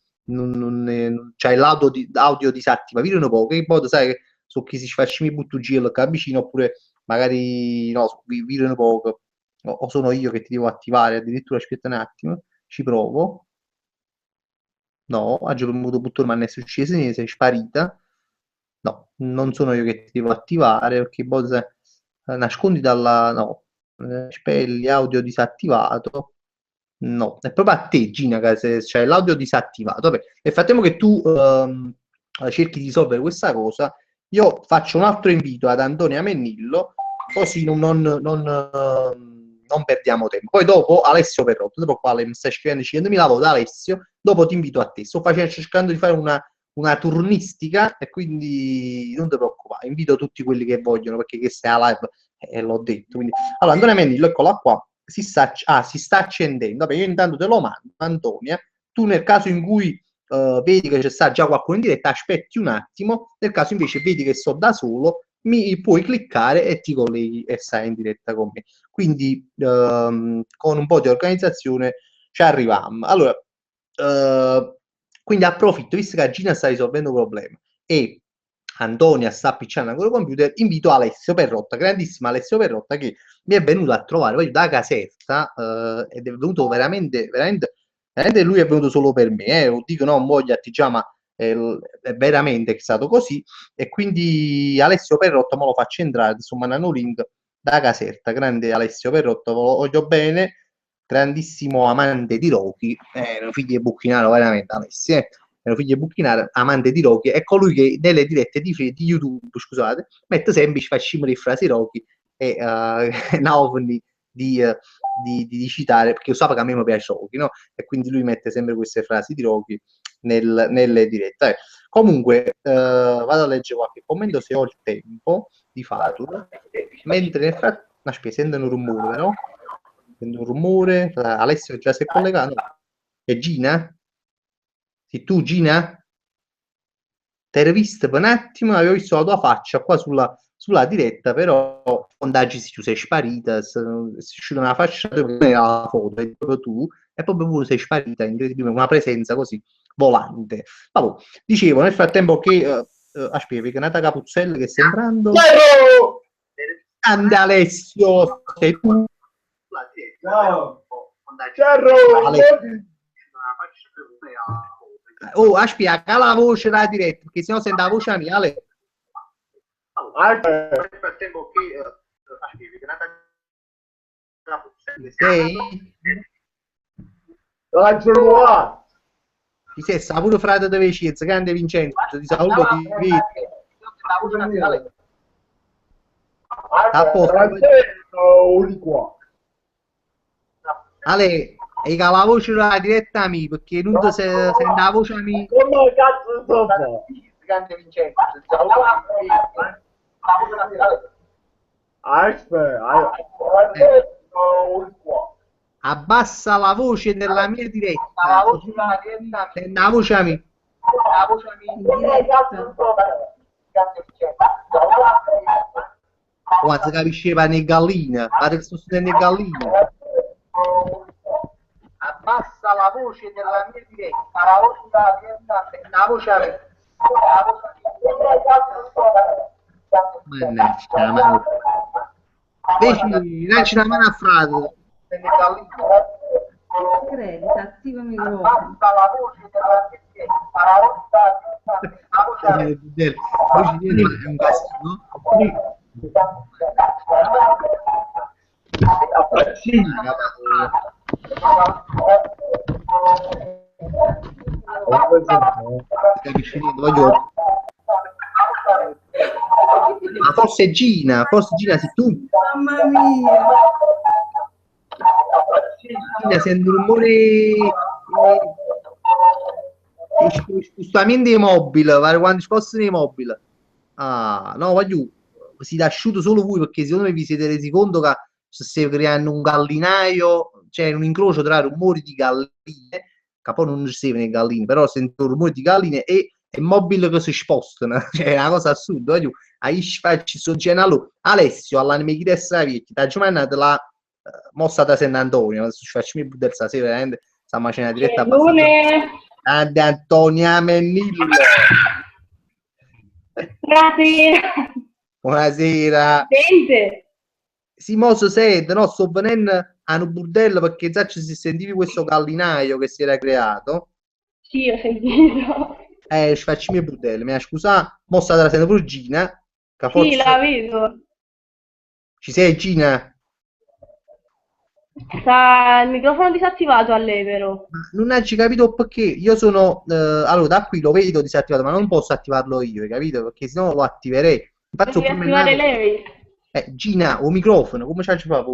c'hai l'audio disattiva, virano poco, in modo sai che su chi si facciano i buttugi che vicino, oppure magari no, virano poco, o sono io che ti devo attivare, addirittura aspetta un attimo, ci provo. No, oggi ho premuto bottone ma non è successo niente, sei sparita. No, non sono io che ti devo attivare perché nascondi dalla... no, spelli audio disattivato. No, è proprio a te, Gina, che se c'è l'audio disattivato. Vabbè, nel frattempo che tu cerchi di risolvere questa cosa, io faccio un altro invito ad Antonia Mennillo, così non perdiamo tempo. Poi dopo Alessio Perrotto, dopo quale mi stai scrivendo dicendo mi lavoro da Alessio, dopo ti invito a te. Sto cercando di fare una turnistica e quindi non ti preoccupare, invito tutti quelli che vogliono perché questa è la live, l'ho detto. Quindi... Allora, Antonia Mennillo, eccola qua. Si sta accendendo. Vabbè, io intanto te lo mando, Antonia. Tu nel caso in cui vedi che c'è sta già qualcuno in diretta, aspetti un attimo. Nel caso invece vedi che sto da solo, mi puoi cliccare e ti colleghi e stai in diretta con me. Quindi con un po' di organizzazione ci arriviamo. Allora, quindi approfitto, visto che Gina sta risolvendo un problema e Antonia sta appicciando ancora il computer, invito Alessio Perrotta, grandissimo Alessio Perrotta, che mi è venuto a trovare poi da Caserta ed è venuto veramente lui è venuto solo per me, lo dico non voglio già, ma è veramente è stato così, e quindi Alessio Perrotta me lo faccio entrare, insomma un link da Caserta, grande Alessio Perrotta, lo voglio bene, grandissimo amante di Rocky, figlio di Bucchinaro veramente Alessio, figlio di Bucchinaro, amante di Rocky, è colui che nelle dirette di YouTube, scusate, mette sempre facciamo le frasi Rocky e Naovni di citare, perché lo sa che a me mi piace Rocky, no? E quindi lui mette sempre queste frasi di Rocky nelle dirette. Comunque, vado a leggere qualche commento se ho il tempo di farlo, mentre nel frattempo, aspetta, sento un rumore, no? Sento un rumore, Alessio già si è collegato, è Gina? Sei tu Gina? Ti eri vista per un attimo, avevo visto la tua faccia qua sulla diretta, però ondaggi tu sei sparita, sei uscita una faccia la foto, è proprio tu, e proprio tu sei sparita, incredibilmente, una presenza così volante. Vabbè, dicevo nel frattempo che aspetta, perché è nata Capuzzella che sta entrando. Grande Alessio, sei tu? No. Oh, aspetta, cala la voce della diretta, perché sennò sente la voce mia. Nel frattempo che sei? Ti sei sta pure frate di Vicenza, grande Vincenzo, ti saluto, ti vedo. A posto. Ale, e che la voce della diretta mia, perché non ti sente la voce mia. Come cazzo sto fa? Grande Vincenzo, ti saluto, ti vedo. Aspetta, Abbassa la voce della mia diretta. Senti la voce mia. Guarda, capisceva le galline, guarda che sto studiando le galline. Abbassa la voce della mia diretta, la voce della diretta, la voce mia. Mannaggia, la mano. Invece, lanci la mano a Frato. Credi, attiva il microfono. Abbassa la voce della mia diretta, la voce della diretta. Voce di è un casino. Ma forse Gina sei tu. Mamma mia. Gina, sento un rumore spostamento mobile, quando spostano i mobili. Ah, no, voglio si è asciutto solo voi perché secondo me vi siete resi conto che state creando un gallinaio, cioè un incrocio tra rumori di galline, che poi non ci sono le galline, però sento rumori di galline e mobili che si spostano, cioè è una cosa assurda. Voglio, ci sono genalo Alessio, all'anime chi testa vecchia, da giornata la mossa da San Antonio, se ci facciamo il budel stasera, veramente sta facendo diretta abbastanza. Grande Antonia Mennillo. Buonasera. Buonasera. Sente? Sì, mo si sente, no? Sto venendo a un burdello perché già ci si sentivi questo gallinaio che si era creato. Sì, ho sentito. Ci faccio i miei burdelli, mi scusa, mo sta sento pure Gina, che Sì, forse... la vedo. Ci sei Gina? Sta il microfono disattivato a lei, però. Ma non hai capito perché io sono... allora, da qui lo vedo disattivato, ma non posso attivarlo io, hai capito? Perché sennò lo attiverei. Infatti ho Devi attivare lei. Gina, o microfono, come ci fa?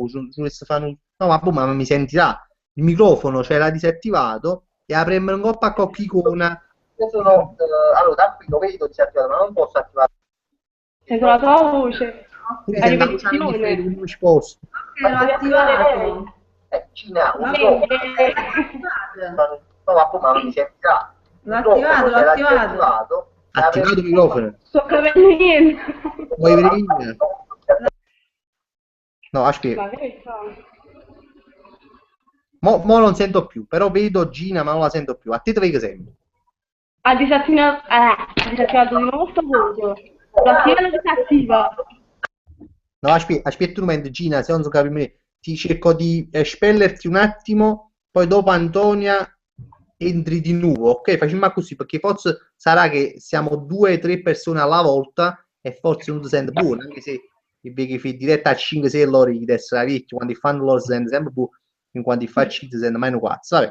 No, ma boh, ma mi sentirà. Il microfono c'era disattivato e a premere un po' a cocchicona. Io sono... allora, da qui lo vedo disattivato, ma non posso attivarlo. Sento la tua voce. Quindi La se andiamo a ripetizione. non mi sposto. L'ho attivato. Gina, un Sì, microfono. No, ma boh, ma mi sentirà. L'ho attivato, l'ho attivato. Attivato il microfono. sto capendo niente. Vuoi venire? No, aspetta. Ma che fa? Mo non sento più, però vedo Gina, ma non la sento più. A te dove che sento? Ha disattivato di nuovo sto voce. Lo attiva o lo disattiva? No, aspetta un momento, Gina, se non so capire, ti cerco di espellerti un attimo, poi dopo Antonia entri di nuovo, ok? Facciamo così, perché forse sarà che siamo 2 o 3 persone alla volta e forse non ti sente buono, anche se che fai diretta a 5-6 loro di essere vecchi, quando fanno loro si sente sempre buono, in quanto faccio ti sente mai un cazzo, vabbè.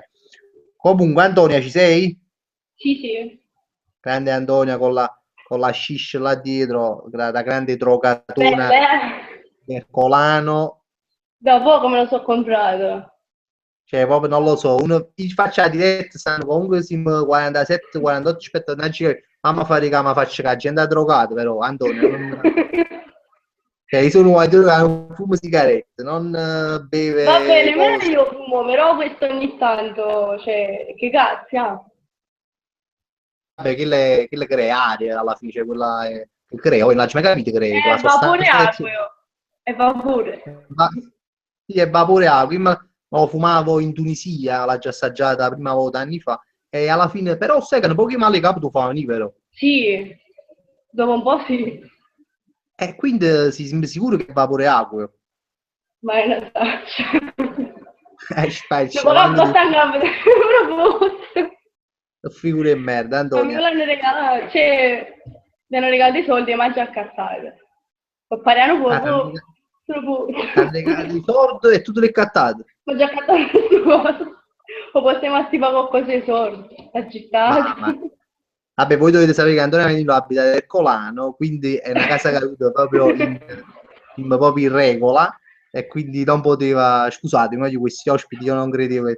Comunque Antonia, ci sei? Sì, sì. Grande Antonia con la scish là dietro, da grande drogatona Beh, ercolano, da poco me lo so comprato. cioè proprio non lo so, uno ti faccia la diretta, stanno comunque siamo 47-48 spettatori, mamma fa raga, ma faccio che la gente è drogata, però Antonio, cioè io sono uno che non fumo sigarette, non beve Va bene, ma cose. io fumo, però questo ogni tanto, cioè, che cazzo, ah? Vabbè, che le crea aria alla fine, cioè quella che crea, poi non ci mai capito crea, quella È vapore sostanza acqueo, è vapore. ma sì, è vapore acqua. Prima lo fumavo in Tunisia, l'ho già assaggiata la prima volta anni fa, e alla fine, però sai che un po' che male capo tu fai, però. Sì, dopo un po' sì, E quindi si sicuro che è vapore acqua. ma è una staccia. Spaccia, Dopo che quando posso andare tu figure di merda, ma mi Antonia. l'hanno regalato, cioè, mi hanno regalato i soldi e mangia a cazzate. Ho pariano poco, troppo. T'hanno regalato i soldi e tu te li hai cattati. Ho già cattato queste cose. O possiamo attivare qualcosa di soldi, la città. Ma vabbè, voi dovete sapere che Antonio Menino abita a Ercolano, quindi è una casa caduta proprio proprio in regola e quindi non poteva, scusate, noi di questi ospiti io non credevo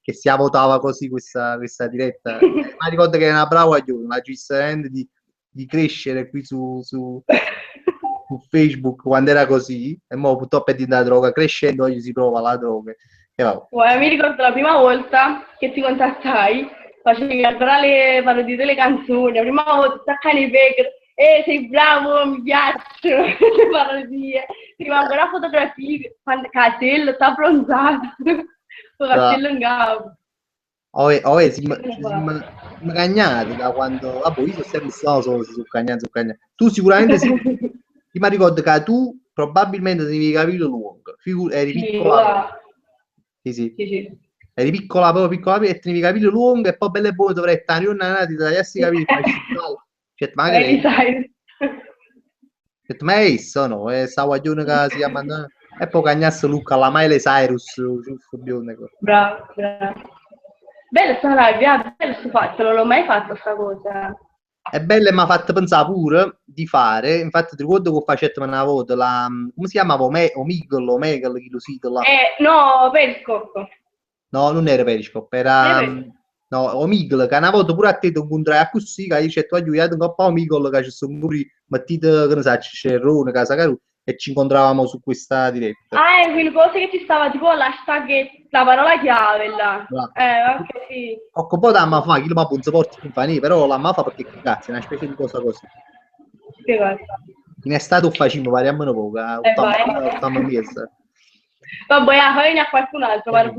che si votava così questa diretta. Ma ricordo che è una brava una giustamente di crescere qui su Facebook quando era così e mo purtroppo è diventata droga, crescendo oggi si prova la droga. E vabbè. Guarda, mi ricordo la prima volta che ti contattai, facevi ancora le parodie delle canzoni, la prima volta staccani i Baker, sei bravo, mi piacciono le parodie, ti fa ancora fotografie, Castello, sta abbronzato, con Castello in capo. Siamo cagnati da quando... Vabbè, io sono sempre stato su cagnati. Tu sicuramente sì. Io mi ricordo che tu probabilmente avevi i capelli lunghi, eri piccola. Sì. Eri piccola, proprio piccola, e tenevi i capelli lunghi e poi belle e buone dovrei stare io ti tagliassi i capelli cioè, ma che lei? Ma è isso, no? È sta guaglione che si chiama... E poi cagnasse Luca, la Miley Cyrus, giusto, bravo. Bello sta live, bello sto fatto, non l'ho mai fatto sta cosa. È bella e mi ha fatto pensare pure di fare, infatti ti ricordo che facetto una volta, come si chiamava? Omegle, chi lo sito là? No, Periscope. No, non era Periscope, era... No, Omegle, che una volta pure a te ti incontrai così, che io c'è tu aiutato un po' a Omegle, che ci sono pure mettite, che ne so, Cerrone, Casa Caru, e ci incontravamo su questa diretta. Ah, è quella cosa che ci stava tipo l'hashtag, la parola chiave là. Ok, sì. Ho po' da ma fa, chi lo ma non si porta in fanì, però la ma fa perché cazzo, è una specie di cosa così. Che cosa? In estate facciamo, variamo un po', Vabbè, fai a qualcun altro, guarda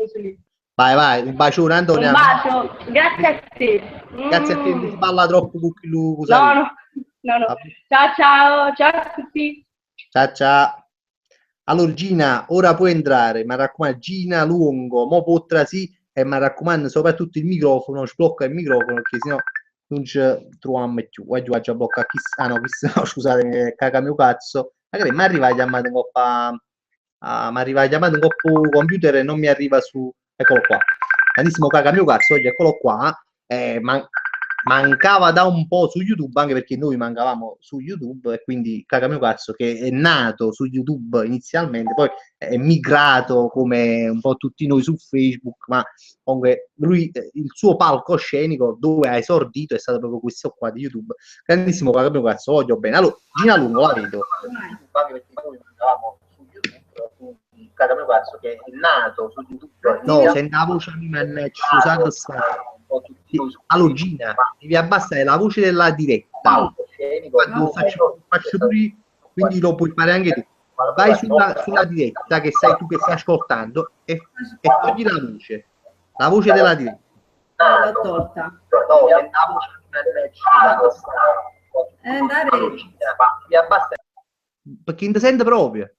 su lì. Vai, un bacione Antonio. Un bacio, grazie a te. Grazie a te, non ti parla troppo con chi lo No, saluta. no. Ciao a tutti. Ciao. Allora Gina, ora puoi entrare, mi raccomando, Gina Lungo, mo potrà sì, e mi raccomando soprattutto il microfono, sblocca il microfono, perché sennò non ci troviamo più. Oggi vado a bloccare chi... Ah no, no, scusate, caga mio cazzo. Magari mi arriva la chiamata un po' mi arriva la chiamata un po' sul computer e non mi arriva su... Eccolo qua. Grandissimo caga mio cazzo, oggi eccolo qua. Mancava da un po' su YouTube, anche perché noi mancavamo su YouTube, e quindi caga mio cazzo che è nato su YouTube inizialmente, poi è migrato come un po' tutti noi su Facebook, ma comunque lui, il suo palcoscenico dove ha esordito è stato proprio questo qua di YouTube. Grandissimo caga mio cazzo, voglio bene. Allora, Gina Lungo la vedo, anche perché noi mancavamo su YouTube, caga mio cazzo che è nato su YouTube. No, senta la voce mi mannaggia, scusate stare. Allora Gina, devi abbassare la voce della diretta. Quando faccio pure, quindi lo puoi fare anche tu. Vai sulla diretta che sei tu che stai ascoltando e togli la voce della diretta. L'ho tolta. Andare. Perché non ti sente proprio.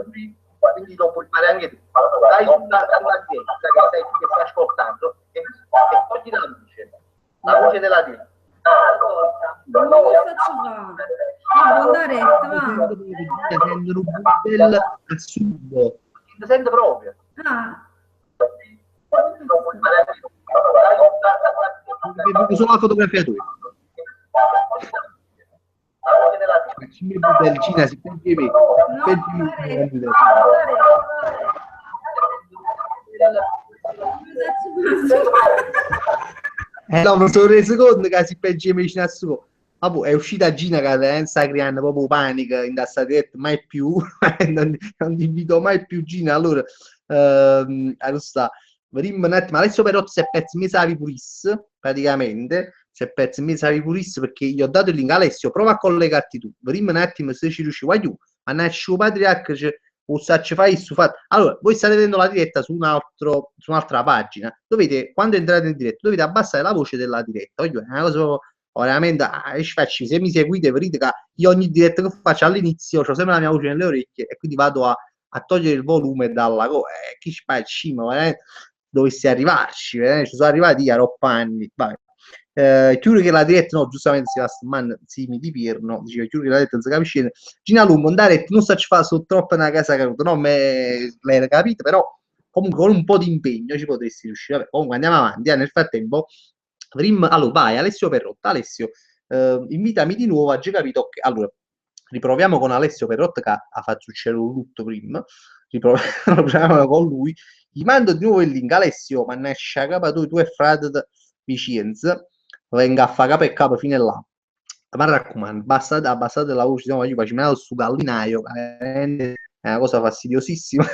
Quindi lo puoi fare anche tu. Vai sulla diretta che sei tu che stai ascoltando e togli la voce della diretta. Non lo faccio fare. Buon diretta, va. Sento un budello assurdo. Non sente proprio. Ah. Lo puoi fare anche tu. Solo la fotografia tua. Il budel Cina si perde me. No, mi sono reso conto che si peggio vicino a suo. È uscita Gina che sta creando proprio panico in questa diretta, mai più, non invito mai più Gina. Allora sta, vediamo un attimo, adesso però se pezzi mi savi purisse, praticamente, se pezzi mi savi purisse perché gli ho dato il link. Alessio, prova a collegarti tu, vediamo un attimo se ci riusci, vai giù, ma nasce patriarca, allora, voi state vedendo la diretta su un'altra pagina, quando entrate in diretta, dovete abbassare la voce della diretta. È una cosa veramente, se mi seguite, vedete che io ogni diretta che faccio all'inizio ho sempre la mia voce nelle orecchie e quindi vado a togliere il volume dalla cosa. Chi spacci, dovessi arrivarci, ci sono arrivati a roppanni, vabbè. Chiudi che la diretta, no, giustamente si mi di Pirno, diceva chiudi che la diretta non si capisce. Gina Lungo, andare non sa ci fa su troppo una casa caduta, no, l'hai capito, però comunque con un po' di impegno ci potresti riuscire. Vabbè, comunque andiamo avanti, nel frattempo allora vai Alessio Perrotta. Alessio, invitami di nuovo, ha già capito che allora riproviamo con Alessio Perrotta che ha fatto succedere un lutto prima, riproviamo con lui, gli mando di nuovo il link. Alessio, ma ne sciagava tu e frate Vicenza, venga a fare capo e capo fino là. Ma raccomando, abbassate la voce, io faccio su gallinaio, è una cosa fastidiosissima,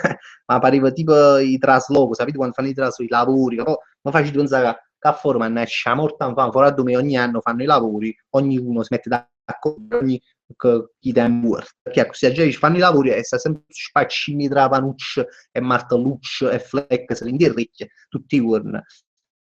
ma pareva tipo i trasloco, sapete quando fanno i trasloco, i lavori, ma faccio pensare che a forma ne esce morta, fuori a ogni anno fanno i lavori, ognuno si mette d'accordo, chi da morto, perché così già fanno i lavori e sta sempre spaccini tra Panucci e Martellucci e Flex, l'indirrecchia, tutti i giorni.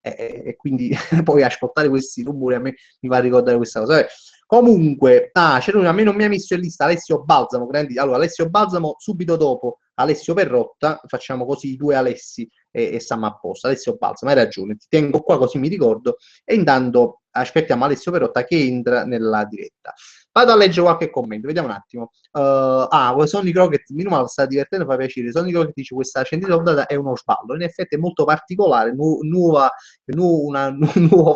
E quindi poi ascoltare questi rumori a me mi va a ricordare questa cosa. Comunque, a me non mi ha messo in lista Alessio Balsamo. Allora, Alessio Balsamo subito dopo Alessio Perrotta, facciamo così i due Alessi e stiamo a posto. Alessio Balsamo, hai ragione, ti tengo qua così mi ricordo. E intanto aspettiamo Alessio Perrotta che entra nella diretta. Vado a leggere qualche commento, vediamo un attimo. Sonny Crockett, meno male, sta divertendo, fa piacere. Sonny Crockett dice questa accendita ondata è uno sballo, in effetti è molto particolare, nuovo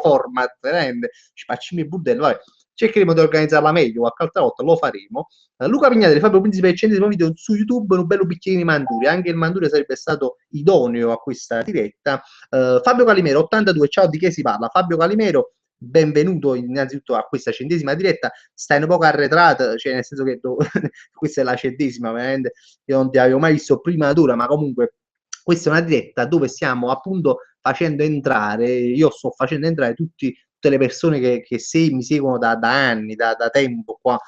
format, veramente. Spaccini e budello, vabbè. Cercheremo di organizzarla meglio, qualche altra volta lo faremo. Luca Pignatelli, Fabio Principe, il 100° video su YouTube, un bello bicchierino di Manduria, anche il Manduria sarebbe stato idoneo a questa diretta. Fabio Calimero, 82, ciao, di che si parla? Fabio Calimero, benvenuto innanzitutto a questa 100ª diretta. Stai un po' arretrata, cioè nel senso che questa è la 100ª, veramente io non ti avevo mai visto prima d'ora, ma comunque questa è una diretta dove stiamo appunto facendo entrare, io sto facendo entrare tutte le persone che mi seguono da anni, da tempo qua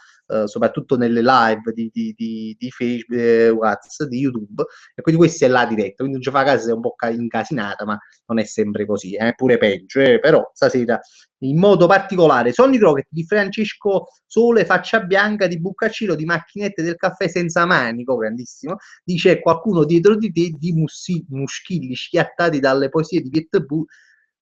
soprattutto nelle live di Facebook, WhatsApp, di YouTube, e quindi questa è la diretta, quindi non ci fa caso se è un po' incasinata, ma non è sempre così, è pure peggio, però stasera in modo particolare Sonny Crockett di Francesco Sole Faccia Bianca di Buccaccino di Macchinette del Caffè Senza Manico, grandissimo, dice qualcuno dietro di te di muschilli schiattati dalle poesie di Pietro.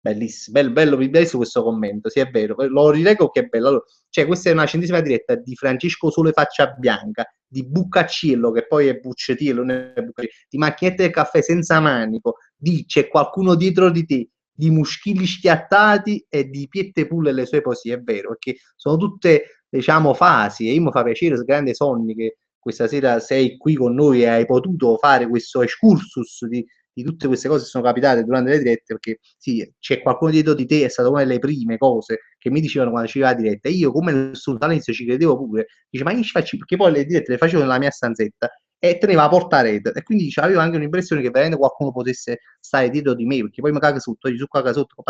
Bellissimo, bellissimo questo commento, sì è vero, lo rilego che è bello. Allora, cioè, questa è una centesima diretta di Francesco Sole Faccia Bianca, di Buccacciello, che poi è Buccetiello, non è Buccacciello, di Macchinette del Caffè Senza Manico, di C'è qualcuno dietro di te, di Muschili Schiattati e di Piette Pulle e le sue poesie, è vero, perché sono tutte, diciamo, fasi, e io mi fa piacere, grande Sonny, che questa sera sei qui con noi e hai potuto fare questo excursus di tutte queste cose che sono capitate durante le dirette, perché sì, c'è qualcuno dietro di te, è stata una delle prime cose che mi dicevano quando ci la diretta, e io come nessuno all'inizio ci credevo pure, dice ma io ci faccio, perché poi le dirette le facevo nella mia stanzetta e teneva a portared, e quindi avevo anche un'impressione che veramente qualcuno potesse stare dietro di me, perché poi mi caga sotto, gli su caga sotto,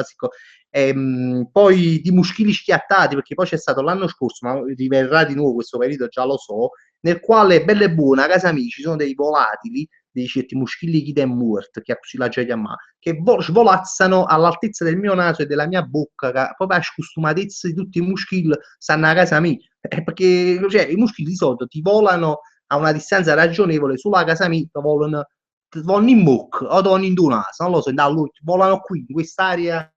poi di muschili schiattati, perché poi c'è stato l'anno scorso, ma riverrà di nuovo questo periodo, già lo so, nel quale bella e buona a casa mia ci sono dei volatili, dei certi muschilli chi è morto, che così la gente chiama, che svolazzano all'altezza del mio naso e della mia bocca, che proprio a scostumatezza di tutti i muschilli stanno a casa mia, perché cioè, i muschilli di solito ti volano a una distanza ragionevole, sulla casa mia volano in bocca o volano in due naso, non lo so, volano qui, in quest'area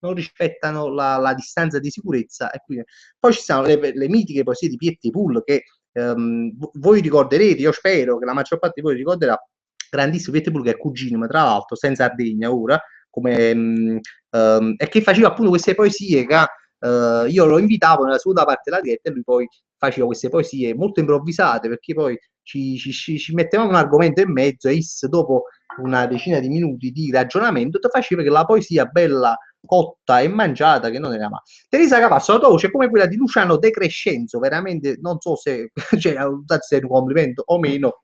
non rispettano la distanza di sicurezza, e quindi poi ci sono le mitiche poesie di Pietro Pull che voi ricorderete, io spero che la maggior parte di voi ricorderà, grandissimo Pietro Pull, che è cugino, ma tra l'altro sta in Sardegna ora, come, e che faceva appunto queste poesie che io lo invitavo nella seconda parte della diretta e lui poi faceva queste poesie molto improvvisate, perché poi ci mettevamo un argomento in mezzo e dopo una decina di minuti di ragionamento ti faceva che la poesia bella cotta e mangiata, che non era male. Teresa Cavasso, la tua voce è come quella di Luciano De Crescenzo, veramente non so se cioè, se è un complimento o meno,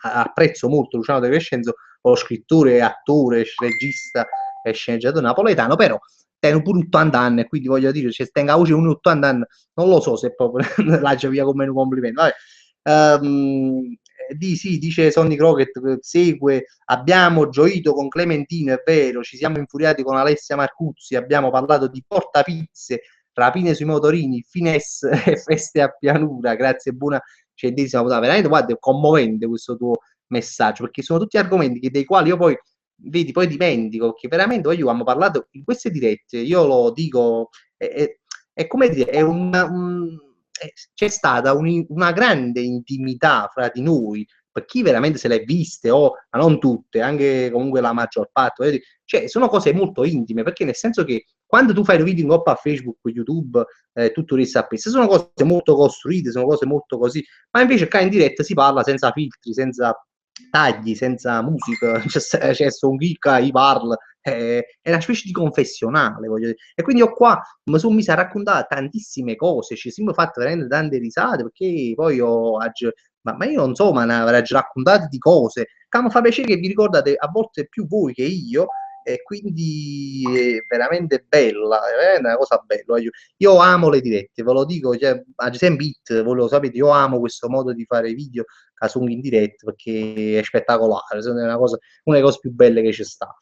apprezzo molto Luciano De Crescenzo, lo scrittore, attore, regista e sceneggiatore napoletano, però tengo pure 80 anni, e quindi voglio dire, se tenga voce un 80 anni, non lo so se proprio la via come un complimento. Vabbè. Sì, dice Sonny Crockett, segue, abbiamo gioito con Clementino, è vero, ci siamo infuriati con Alessia Marcuzzi, abbiamo parlato di portapizze, rapine sui motorini, finesse e feste a pianura, grazie, buona centesima puntata, veramente guarda, è commovente questo tuo messaggio, perché sono tutti argomenti dei quali io poi vedi, poi dimentico, che veramente io abbiamo parlato in queste dirette, io lo dico, è come dire, c'è stata una grande intimità fra di noi, per chi veramente se le è viste, ma non tutte, anche comunque la maggior parte, cioè sono cose molto intime, perché nel senso che quando tu fai i video in coppia a Facebook, YouTube, tutto il sapere, sono cose molto costruite, sono cose molto così, ma invece qua in diretta si parla senza filtri, senza tagli, senza musica, c'è un chicca, i parla, è una specie di confessionale, voglio dire. E quindi io qua mi sono messa a raccontare tantissime cose, ci siamo fatti veramente tante risate, perché poi ma io non so, ma ne avrei già raccontate di cose, che mi fa piacere che vi ricordate a volte più voi che io, e quindi è veramente bella, è veramente una cosa bella. Io amo le dirette, ve lo dico, cioè, ad esempio It, voi lo sapete, io amo questo modo di fare video Kasung in diretta, perché è spettacolare, è una delle cose più belle che c'è sta,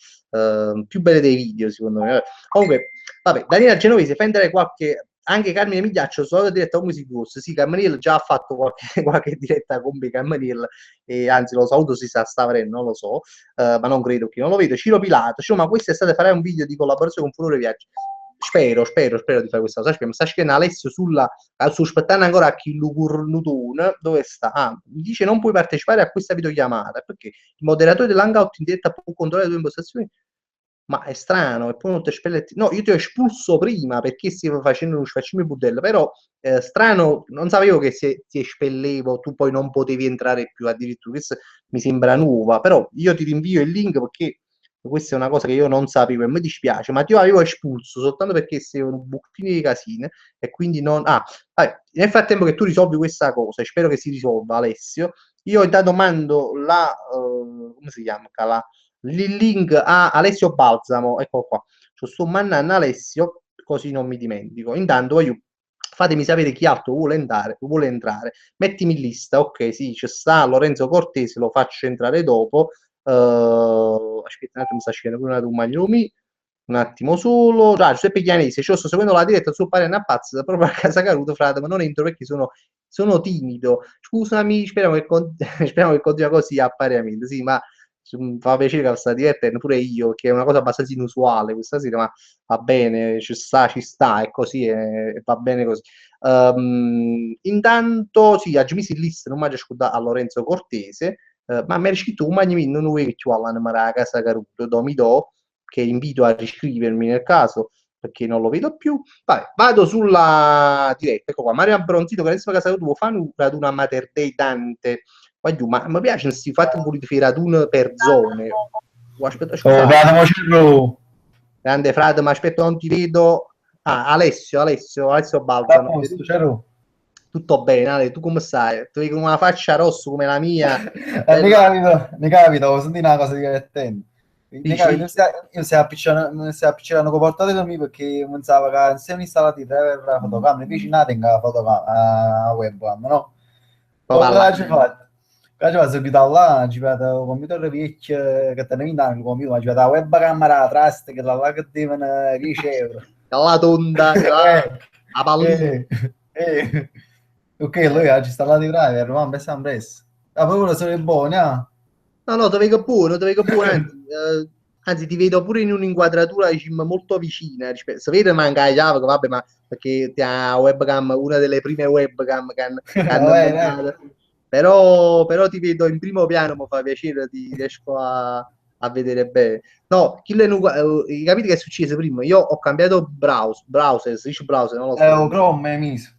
più belle dei video secondo me. Comunque, vabbè, Daniela Genovese, fendere qualche, anche Carmine Migliaccio, sono diretta con Music Wars, sì, Cameriel già ha fatto qualche diretta con Cameriel, e anzi lo saluto, si sta avendo, non lo so, ma non credo che non lo vedo. Ciro Pilato, cioè, ma questo è stato fare un video di collaborazione con Furore Viaggi. Spero di fare questa cosa. Mi sta scrivendo Alessio sto aspettando ancora a chi Lugurnutun, dove sta? Mi dice non puoi partecipare a questa videochiamata, perché il moderatore dell'hangout in diretta può controllare le tue impostazioni, ma è strano, e poi non ti spelletti. No, io ti ho espulso prima perché stavo facendo un facciamo budella, però strano, non sapevo che se ti espellevo tu poi non potevi entrare più, addirittura questo mi sembra nuova, però io ti rinvio il link perché questa è una cosa che io non sapevo e mi dispiace, ma ti avevo espulso soltanto perché sei un bucchino di casine, e quindi non... vabbè, nel frattempo che tu risolvi questa cosa, e spero che si risolva, Alessio, io intanto mando come si chiama? Il link a Alessio Balsamo, ecco qua, sto mandando Alessio, così non mi dimentico. Intanto voglio fatemi sapere chi altro vuole entrare, mettimi in lista, ok, sì, c'è sta Lorenzo Cortese, lo faccio entrare dopo, aspetta un attimo, sta scegliendo un attimo solo, Giuseppe Chianese, sto seguendo la diretta su Parena a Pazza, proprio a casa Caruto, frate, ma non entro perché sono timido, scusami, speriamo che, speriamo che continua così a parimento, sì, ma fa piacere che la sta divertendo pure io, che è una cosa abbastanza inusuale questa sera, ma va bene, ci sta, è così, e va bene così. Intanto, sì, ha messo in lista, non mi ha ascoltato a Lorenzo Cortese, ma mi ha scritto un magnimino, non vuoi che ci vuole a casa Caruto, mi do, che invito a riscrivermi nel caso, perché non lo vedo più. Vai, vado sulla diretta, ecco qua, Mario Abbronzito, che adesso a casa Caruto, fanno un raduno a Mater Dei Dante, ma mi piace questi fatti puliti di raduno per zone. Aspetta, Oh, grande frate, ma aspetta, non ti vedo. Ah, Alessio Balzano. Tutto bene, Ale, tu come stai? Tu hai con una faccia rossa come la mia. Ne capita, ho sentito una cosa divertente. Ne capita, io si appiccicano con portatore mio perché pensavo che non siamo installati la fotocamera, invece non tengo la fotocamera, a webcam, no? Cosa ci fatto? Cosa subito là, ci vedo un computer vecchio che te ne vinta il computer, ma ci vedo la webcam a trust che là che devono 10 euro. La tonda, la pallina. Ok, lui ha installato i driver, ma pensiamo presto. La paura sono buoni, ah? No, te vedo buono, anzi ti vedo pure in un'inquadratura diciamo, molto vicina, se vede manca la chiave, vabbè, ma perché ti ha webcam, una delle prime webcam che hanno però ti vedo in primo piano, mi fa piacere, ti riesco a vedere bene. No, capite che è successo prima? Io ho cambiato browser, si dice browser, non lo so. Chrome, miso.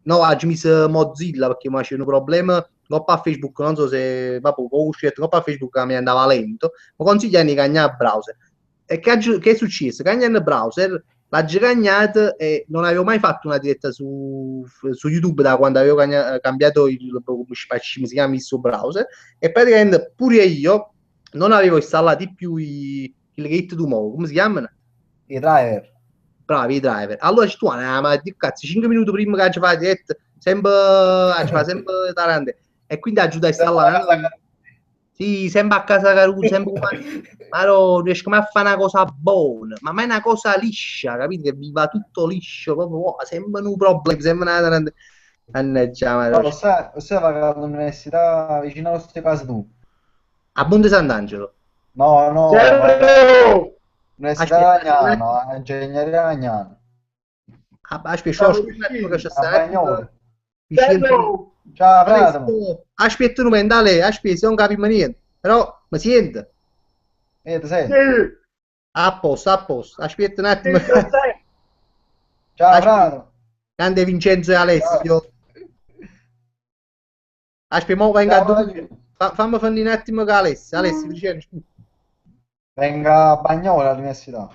No, oggi mi sono Mozilla perché mi c'è un problema coppa a Facebook, non so se coppa a Facebook mi andava lento, ma consiglio di cagnare il browser. E che è successo? Cagnare il browser, l'ha cagnata e non avevo mai fatto una diretta su YouTube da quando avevo cambiato come si chiama il suo browser, e praticamente pure io non avevo installato più il gate to move, come si chiamano? I driver. Bravi i driver. Allora tu ma di cazzo 5 minuti prima che ci fai diretta sempre tarante, e quindi aiuta a installare. Sì, sempre a casa Caruso, sempre ma no, riesco a fare una cosa buona, ma mai una cosa liscia, capite? Che vi va tutto liscio, proprio sembra un problema, sembra una mannaggia, no, va all'università vicino alla vostra casa tu? A Monte Sant'Angelo. No, Università Agnano, ingegneria Agnano. Aspetta, ciao, frate. Aspetta un momento, aspetta, se non capiamo niente, però mi sente? Ti senti? A posto, aspetta un attimo. Ciao, frate. Grande Vincenzo e Alessio. Aspetta, mo venga fammi fare un attimo che Alessio Vincenzo. Venga a Bagnola all'università.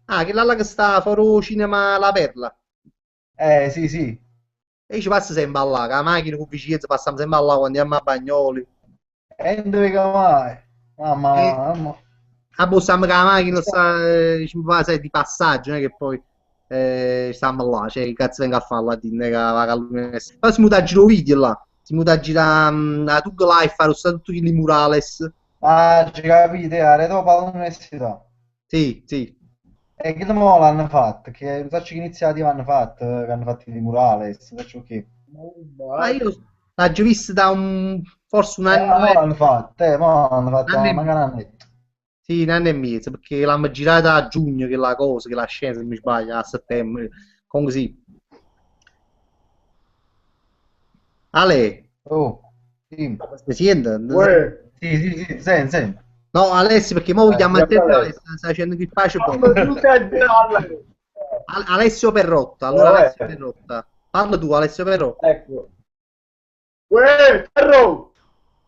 Ah, che là che sta fuori cinema La Perla. Sì. E ci passa sempre là, con la macchina con vicinanza passiamo sempre là quando andiamo a Bagnoli. E non dove mai? Mamma. Abbossiamo con la macchina, sai, di passaggio, non è che poi stiamo là, cioè che cazzo venga a fare là, all'università. Poi si muta a giro video là, si muta a girare a Tug Life, a fare tutti i murales. Ah, ci capite, dopo all'università. Sì. E che mo l'hanno fatto? Che so che iniziativa hanno fatto? Che hanno fatto di murales, faccio che? Ma io l'ho già visto da forse un anno. L'hanno fatto, magari un annetto. Sì, un anno e mezzo, perché l'hanno girata a giugno, che la cosa, che la scena, se mi sbaglio, a settembre. Comunque sì. Ale. Oh, sì. Mi sente? Sì, senti. No, Alessio, perché mo chiamo a te, stai facendo il pace poi. Alessio Perrotta, allora Alessio Perrotta. Parla tu, Alessio Perrotta. Ecco.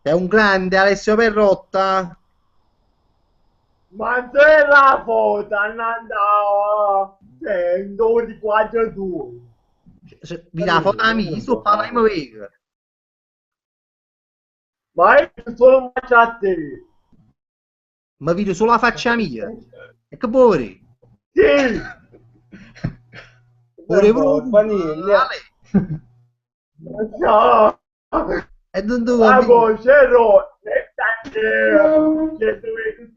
È un grande Alessio Perrotta. Ma se la foto andava sento di quattro tu. Vi la foto amici, sto parlando vero. Ma io sono a te. Ma vedo solo la faccia mia. E che poveri. Sì. Pure Bruno. Vaniglia. Ale. No. E non tu c'ero che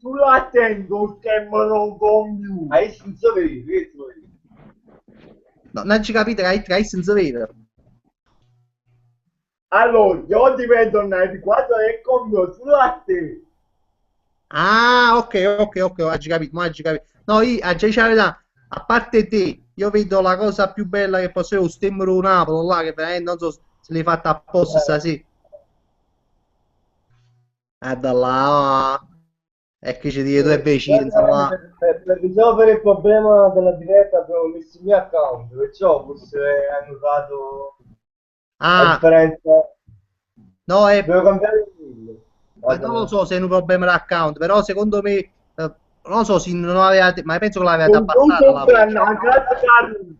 tu lo attendo che me lo compio. Hai senza vedere. no, non ci capite che hai senza vedere. Allora, io divento un 94 e compio solo a te. Ah, ok, oggi capito, oggi capito. No, io, a dire la verità, a parte te, io vedo la cosa più bella che posso vedere, Stemmero Napoli, là, che veramente non so se l'hai fatta apposta stasera. Da là, è che ci dico due vicini, insomma. Per risolvere il problema della diretta abbiamo messo il mio account, perciò forse hanno dato la Ah, differenza. no, Devo cambiare il mail. non lo so se è un problema d'account, però secondo me, non lo so se non avevate, ma penso che l'avevate abbassata la voce.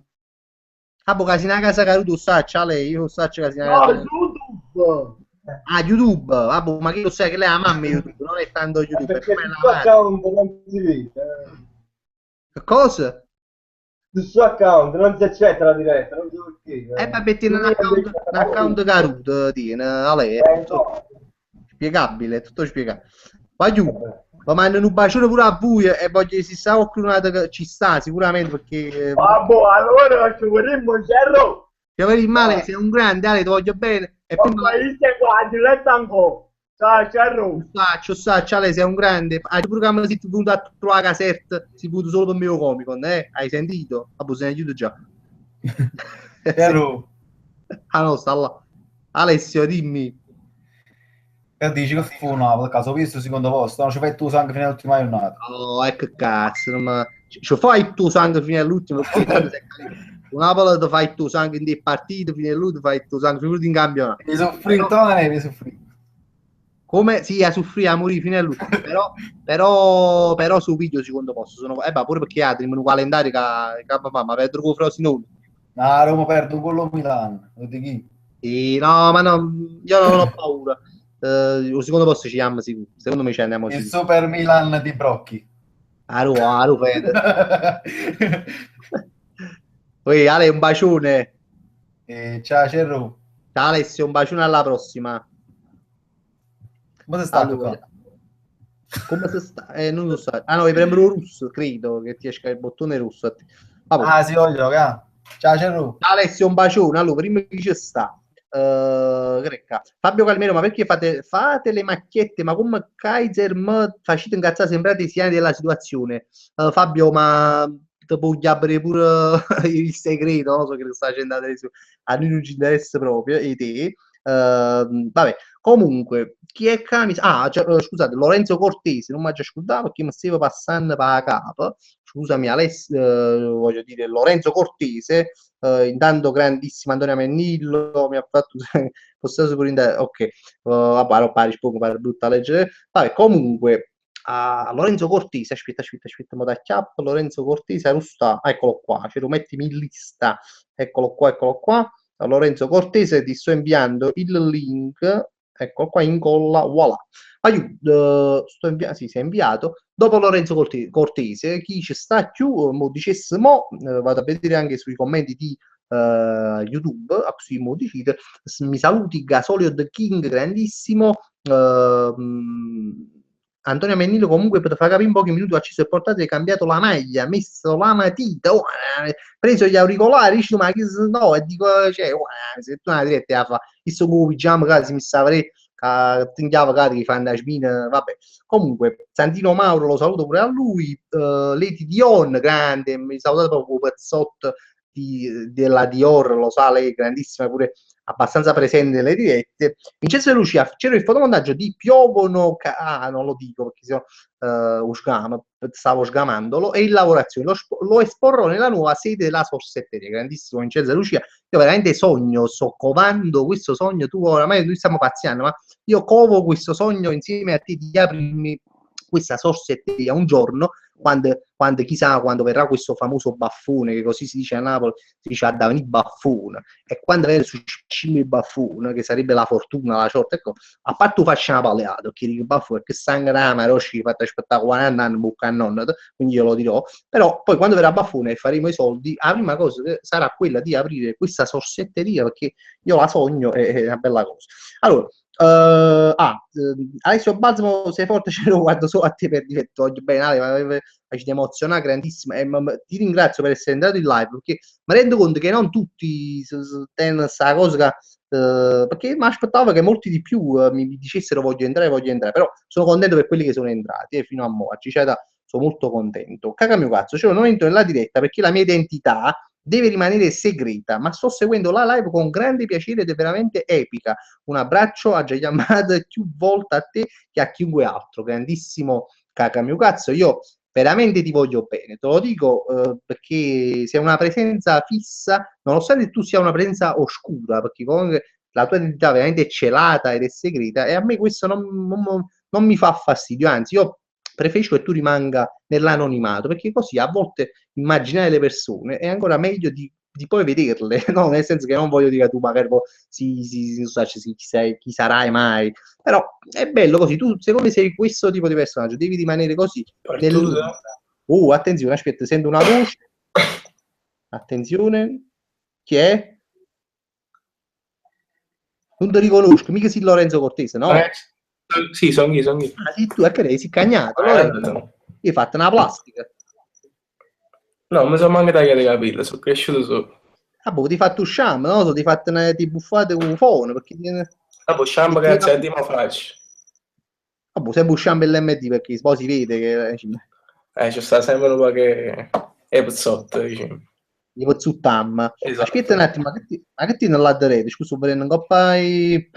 Ah, boh, Casina Casa Caruto, saccia lei, io saccio Casina No, Casa. YouTube! Ah, YouTube, ah, boh, ma che lo sai che lei ha la mamma YouTube, non è tanto YouTube, è Perché come il la suo madre. account non si vede. Cosa? Sul suo account non si accetta la diretta, non so perché. Vabbè, tiene un account Caruto, tiene, a lei, è tutto spiegabile, è tutto spiegabile. Ma giù, ma mandano un bacione pure a voi e voglio se sa qualcuno che ci sta sicuramente perché Vabbè, allora ci vorremmo cerro. se vedi male sei un grande, Ale, ti voglio bene e prima Ma io sei qua, diretta ancora. Ciao, cerro. saccio, Ale, sei un grande. Hai pure che si è venuto a trovare la cassetta, si è venuto solo per il mio Comic-Con, hai sentito? Vabbè, se ne aiuto già. Chiaro. Ah no, sta là. Alessio, dimmi. Che dici che fu una, per caso, ho visto il secondo posto, non ci fai tu sangue fino all'ultima giornata. Oh, che cazzo, ci fai il tuo sangue fino all'ultimo, una volta fai il tuo sangue in dei partite, fino all'ultimo fai il tuo sangue fino in campionato. Mi soffrito, non è mi soffrito. Come? Sì, a soffrire, a morire fino all'ultimo, però su video secondo posto, sono, pure perché altri, in un calendario che mamma, per con Frosinone. No, Roma perdo con lo Milan, lo di chi? Sì, no, ma no, io non ho paura. Il secondo posto ci siamo sicuro. Secondo me ci andiamo Il sicuro. Super Milan di Brocchi. Aro, Fede. Poi Ale, un bacione. Ciao, Cerro. Ciao Alessio, un bacione alla prossima. Come sei stato Allora, qua? come si sta? Non lo so. Ah no, mi premo russo, credo che ti esca il bottone rosso a te. Vabbè. Ah, sì, voglio, ciao, Cerro. Ciao Alessio, un bacione. Allora, prima che ci sta. Greca. Fabio Calmero, ma perché fate le macchiette? Ma come Kaiser facite incazzare, sembrate siani della situazione. Fabio, ma ti puoi aprire pure il segreto, non so che sta facendo adesso. A noi non ci interessa proprio, e te. Vabbè, comunque, chi è Camis? Ah, scusate, Lorenzo Cortese, non mi ha scordato perché mi stavo passando per la capo. Scusami, Alessio, voglio dire Lorenzo Cortese. Intanto grandissimo Antonio Mennillo mi ha fatto possesso pure in ok, vabbè, non pare per brutta legge. Vabbè, comunque Lorenzo Cortese, aspetta, mo da chiappo, Lorenzo Cortese, Rusta, eccolo qua, ce lo mettimi in lista, eccolo qua. Lorenzo Cortese, ti sto inviando il link, ecco qua, incolla, voilà. Sì, si è inviato. Dopo Lorenzo Cortese, chi ci sta più, mo dicesse vado a vedere anche sui commenti di YouTube, a cui mo dicite, mi saluti Gasolio The King, grandissimo, Antonio Mennillo comunque per far capire in pochi minuti ha acceso il portatile, cambiato la maglia, messo la matita, preso gli auricolari, dice, ma che no, e dico, cioè, se tu una diretta fa, questo come pigiama, quasi mi saprei tingiava cari che fanno la spina, vabbè. Comunque Santino Mauro lo saluto pure a lui, Lady Dion grande, mi salutate proprio pezzotto della Dior, lo sa lei, grandissima, pure abbastanza presente nelle dirette. Vincenzo De Lucia, c'era il fotomontaggio di Piovono, non lo dico perché stavo sgamandolo, e in lavorazione lo esporrò nella nuova sede della Sorsetteria. Grandissimo Vincenzo De Lucia, io veramente sto covando questo sogno, tu oramai noi stiamo pazziando, ma io covo questo sogno insieme a te di aprirmi questa sorsetteria un giorno quando quando, chissà quando verrà questo famoso baffone, che così si dice a Napoli, si dice a Davini baffone, e quando viene su il baffone, che sarebbe la fortuna, la sorte, ecco, a parte tu faccio una palleata, che il baffone, che sangue rama, rosci, fatta aspettare 40 anni, bucca a nonna, quindi io lo dirò, però poi quando verrà baffone e faremo i soldi, la prima cosa sarà quella di aprire questa sorsetteria, perché io la sogno, è una bella cosa. Allora, Alessio Balsamo, sei forte, ce lo guardo solo a te per difetto oggi. Bene, Ale, ci emoziona grandissima e ti ringrazio per essere entrato in live, perché mi rendo conto che non tutti tengono questa cosa perché mi aspettavo che molti di più mi dicessero voglio entrare, però sono contento per quelli che sono entrati fino a oggi, sono molto contento. Caga mio cazzo, cioè non entro nella diretta perché la mia identità deve rimanere segreta, ma sto seguendo la live con grande piacere ed è veramente epica. Un abbraccio a Gianni Ahmad più volte a te che a chiunque altro. Grandissimo caga mio cazzo, io veramente ti voglio bene, te lo dico perché sei una presenza fissa, nonostante tu sia una presenza oscura, perché comunque la tua identità veramente è celata ed è segreta, e a me questo non mi fa fastidio, anzi io preferisco che tu rimanga nell'anonimato, perché così a volte immaginare le persone è ancora meglio di poi vederle, no? Nel senso che non voglio dire che tu magari chi sarai mai, però è bello così, tu secondo me sei questo tipo di personaggio, devi rimanere così. Attenzione, aspetta, sento una voce, attenzione, chi è? Non ti riconosco, mica sei Lorenzo Cortese, no? Sì, sono io. Ah, sì, tu, che sei cagnato, Lorenzo. Io ho fatto una plastica. No, mi sono manco tagliato i capelli, sono cresciuto solo. Ah, boh, ti hai fatto un shampoo, no? Ti hai fatto ti buffate un phone, perché... Ah, boh, shampoo grazie a Dio mi faccio. Ah, boh, sei shampoo l'MD, perché poi si vede che... Ci sta sempre un po' che è pezzotto, diciamo. Di Pozzuttam. Esatto. Aspetta un attimo, ma che ti non la darete? Scusa, prendo un coppai...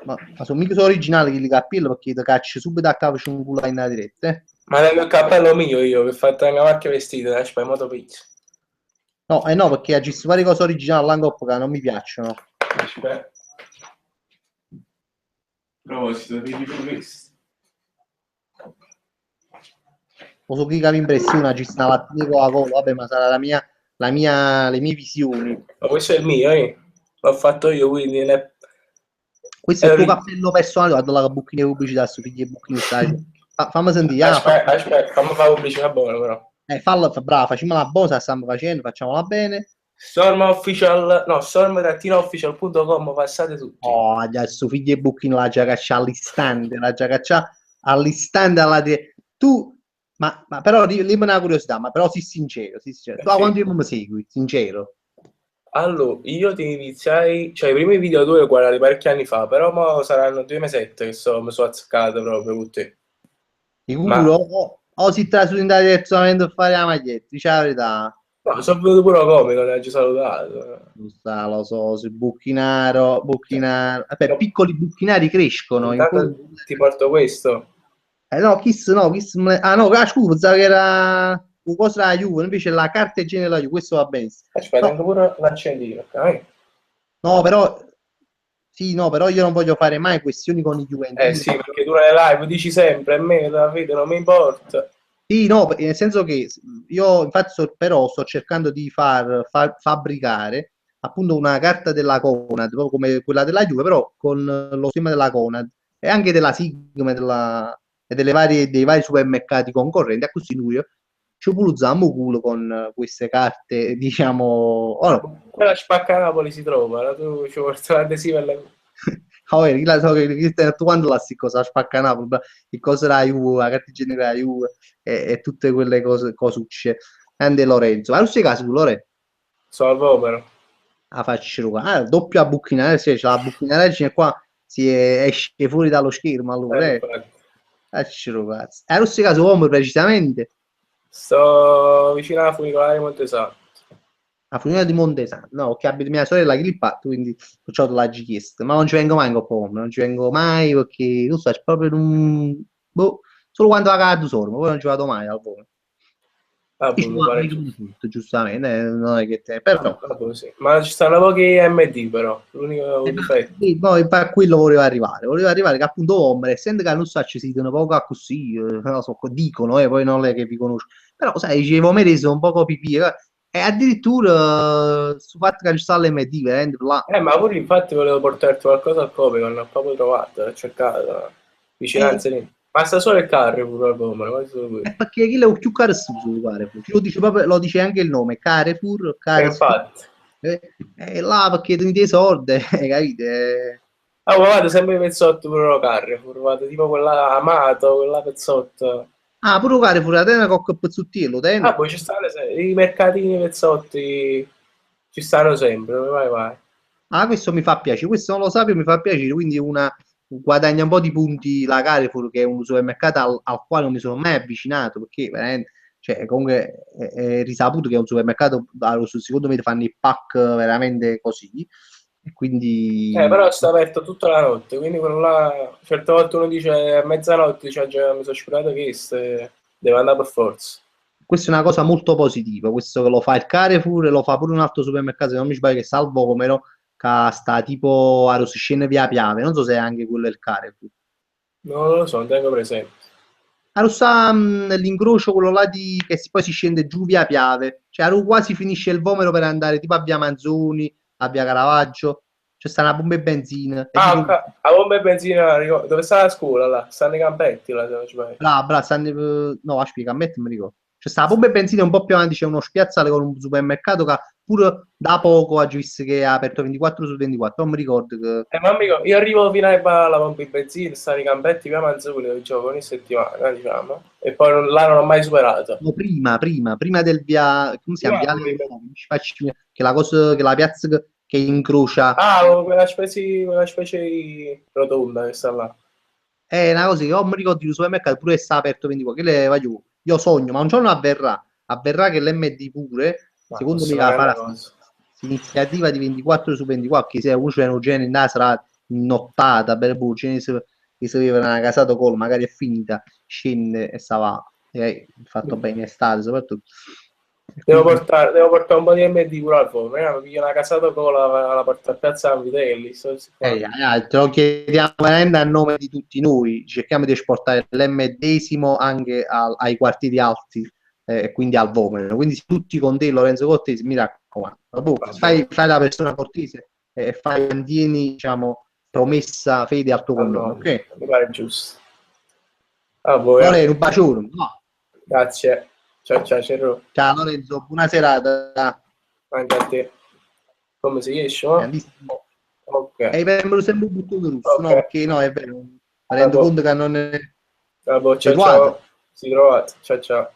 Ma sono mica sono originali che li cappello, perché ti caccio subito a capo un culo in diretta, Ma tengo il cappello mio io, che ho fatto una macchia vestita, aspetta, moto pizza. No, no, perché aggiungi varie cose originali all'angoppo che non mi piacciono. Aspetta. Proposito, vedi pure questo. O so che mi impressiona, ci sta la Coca-Cola, vabbè, ma sarà le mie visioni. Ma questo è il mio, l'ho fatto io, quindi... Questo è il tuo cappello personale, guarda la bucchina di pubblicità su figli e bucchini stai. Fammi sentire. Aspetta, fammi fare pubblicità buona però. Brava, facciamo la bosa, stiamo facendo, facciamola bene. Storm-official.com, passate tutti. Oh, adesso figli e bucchino la già caccia all'istante alla tu, ma però lì una curiosità, ma però sii sincero. Tu quanto tempo mi segui, sincero? Allora, io ti iniziai, cioè i primi video tu li guardati parecchi anni fa, però mo saranno 2 mesetti che mi sono azzeccato proprio con te. Sicuro? O si trasudì in direzione a fare la maglietta, dice la verità. No, sono venuto pure a comico, non ci salutato. Lo so, sui bucchinaro. Vabbè, piccoli bucchinari crescono. Ti porto questo. No, scusa, pensavo che era cosa della Juve, invece la carta igiene della Juve, questo va bene. Aspetta, anche pure l'accendino, ok? No, però io non voglio fare mai questioni con i Juventini. Sì, perché tu nelle live dici sempre, a me la vedo, non mi importa. Sì, no, nel senso che io infatti sto cercando di far fabbricare appunto una carta della Conad, proprio come quella della Juve, però con lo stemma della Conad e anche della Sigma e dei vari supermercati concorrenti, a così noi ci pulizziamo culo con queste carte, diciamo... Quella spacca Napoli si trova, tu ci porti l'adesivo alla... Tu quando la cosa spacca Napoli, che cosa la Juve, la carta igienica della Juve e tutte quelle cosucce. Ande Lorenzo, ma non sei caso tu, Lorenzo? Salvo però. Faccio doppio a buchinare, c'è la buchinare qua esce fuori dallo schermo allora. Faccio cazzo. Non sei caso come precisamente? Sto vicino alla funicolare di Montesanto. La funicolare di Montesanto, no, che abito mia sorella che lì fatto, quindi perciò te l'ho chiesto, ma non ci vengo mai in Coppa Home, non ci vengo mai perché non so, è proprio solo quando la cado solo, poi non ci vado mai al volo. Ah, Dici, boh, mi pare mica giusto. tutto, giustamente, non è che te, però Ah, boh, sì. Ma ci stanno pochi MD però, l'unico difetto. sì, poi a quello volevo arrivare che appunto Homer, essendo che non so, ci si dicono poco a così, non lo so, dicono, poi non è che vi conosco, però sai, dicevo, Homer sono un po' pipì, e addirittura sul fatto che ci sta l'MD, veramente, là, Ma pure infatti volevo portarti qualcosa al Comic, non ho proprio trovato, ho cercato vicinanze lì. Ma sta solo il Carrefour al Comic, quasi solo quello. è perché chi è più caro è su Carrefour, lo dice proprio, lo dice anche il nome, Carrefour, Infatti. e là perché tendi i soldi, capite? Ah, ma vado sempre i pezzotti pure lo Carrefour, vado tipo quella Amato, quella pezzotto. Ah, pure Carrefour, la tena cocco pezzottiello, Ah, poi ci stanno i mercatini pezzotti, ci stanno sempre, vai vai. Ah, questo mi fa piacere, questo non lo sapevo, mi fa piacere, quindi guadagna un po' di punti la Carrefour, che è un supermercato al quale non mi sono mai avvicinato, perché veramente, cioè, comunque è risaputo che è un supermercato, secondo me fanno i pack veramente così, e quindi Però sta aperto tutta la notte, quindi quello là, certe volte uno dice a mezzanotte, dice, già mi sono scurato che deve andare per forza. questa è una cosa molto positiva, questo che lo fa il Carrefour e lo fa pure un altro supermercato, se non mi sbaglio, che è Salvo Comero, che sta tipo a Rosicene via Piave, non so se è anche quello del Carrefour. Non lo so, non tengo presente. Allora, sta l'incrocio quello là poi si scende giù via Piave, cioè allora quasi finisce il Vomero per andare tipo a via Manzoni, a via Caravaggio, c'è sta una bomba e benzina, e Ah, dico, ok, a bomba e benzina, dove sta la scuola là? Stanno i campetti là, se non ci vai. brava, no, aspetta, a me non mi ricordo. C'è sta la bomba e benzina un po' più avanti, c'è uno spiazzale con un supermercato che pure da poco ha visto che è aperto 24 su 24, non mi ricordo che... Ma amico, io arrivo fino alla pompa di benzina, stanno i campetti via Manzoni, dove gioco ogni settimana, diciamo. E poi là non ho mai superato. No, prima del via, come si chiama? Prima, Viale, che la cosa, che la piazza che incrocia. ah, quella specie di rotonda che sta là. È una cosa che io mi ricordo di un supermercato pure che sta aperto 24, che le, voglio, io sogno, ma un giorno avverrà che l'MD pure, Ma secondo me posso fare una farà cosa. iniziativa di 24 su 24, che se uno c'è un genere in sarà nottata, per che si vive una casata col, magari è finita, scende e sta va, fatto bene in estate soprattutto. Devo portare un po' di MD pure al forno, mi piglio una casata cola, la porto a piazza San Vitelli. Te lo chiediamo veramente a nome di tutti noi, cerchiamo di esportare l'M10 anche ai quartieri alti e quindi al Vomero, quindi tutti con te Lorenzo Cortesi, mi raccomando, fai la persona cortese e mantieni, diciamo, promessa, fede al tuo cognome, ok? Mi pare giusto. A voi. Lorenzo, un bacione. No. Grazie. Ciao ciao. Ciao Lorenzo, buona serata. Anche a te. Come si riesce? No? Ok. E mi sempre un bottone russo, okay. No, perché no, è vero, mi rendo conto che non è... Ciao. Si trovate. Ciao.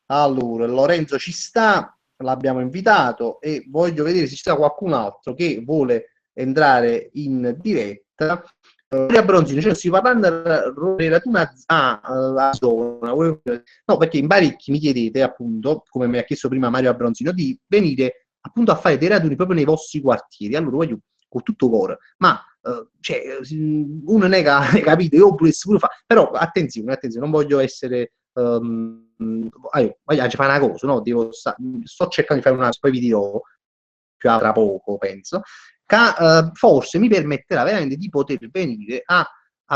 Allora, Lorenzo ci sta, l'abbiamo invitato e voglio vedere se ci sta qualcun altro che vuole entrare in diretta. Bronzino, cioè si parlando a zona, no, perché in parecchi mi chiedete appunto, come mi ha chiesto prima Mario Abronzino, di venire appunto a fare dei raduni proprio nei vostri quartieri. Allora voglio con tutto cuore, ma cioè, uno non è che capito, io pure fare, però attenzione, non voglio essere voglio fare una cosa, no? Sto cercando di fare una, poi vi dirò più tra poco, penso, che forse mi permetterà veramente di poter venire a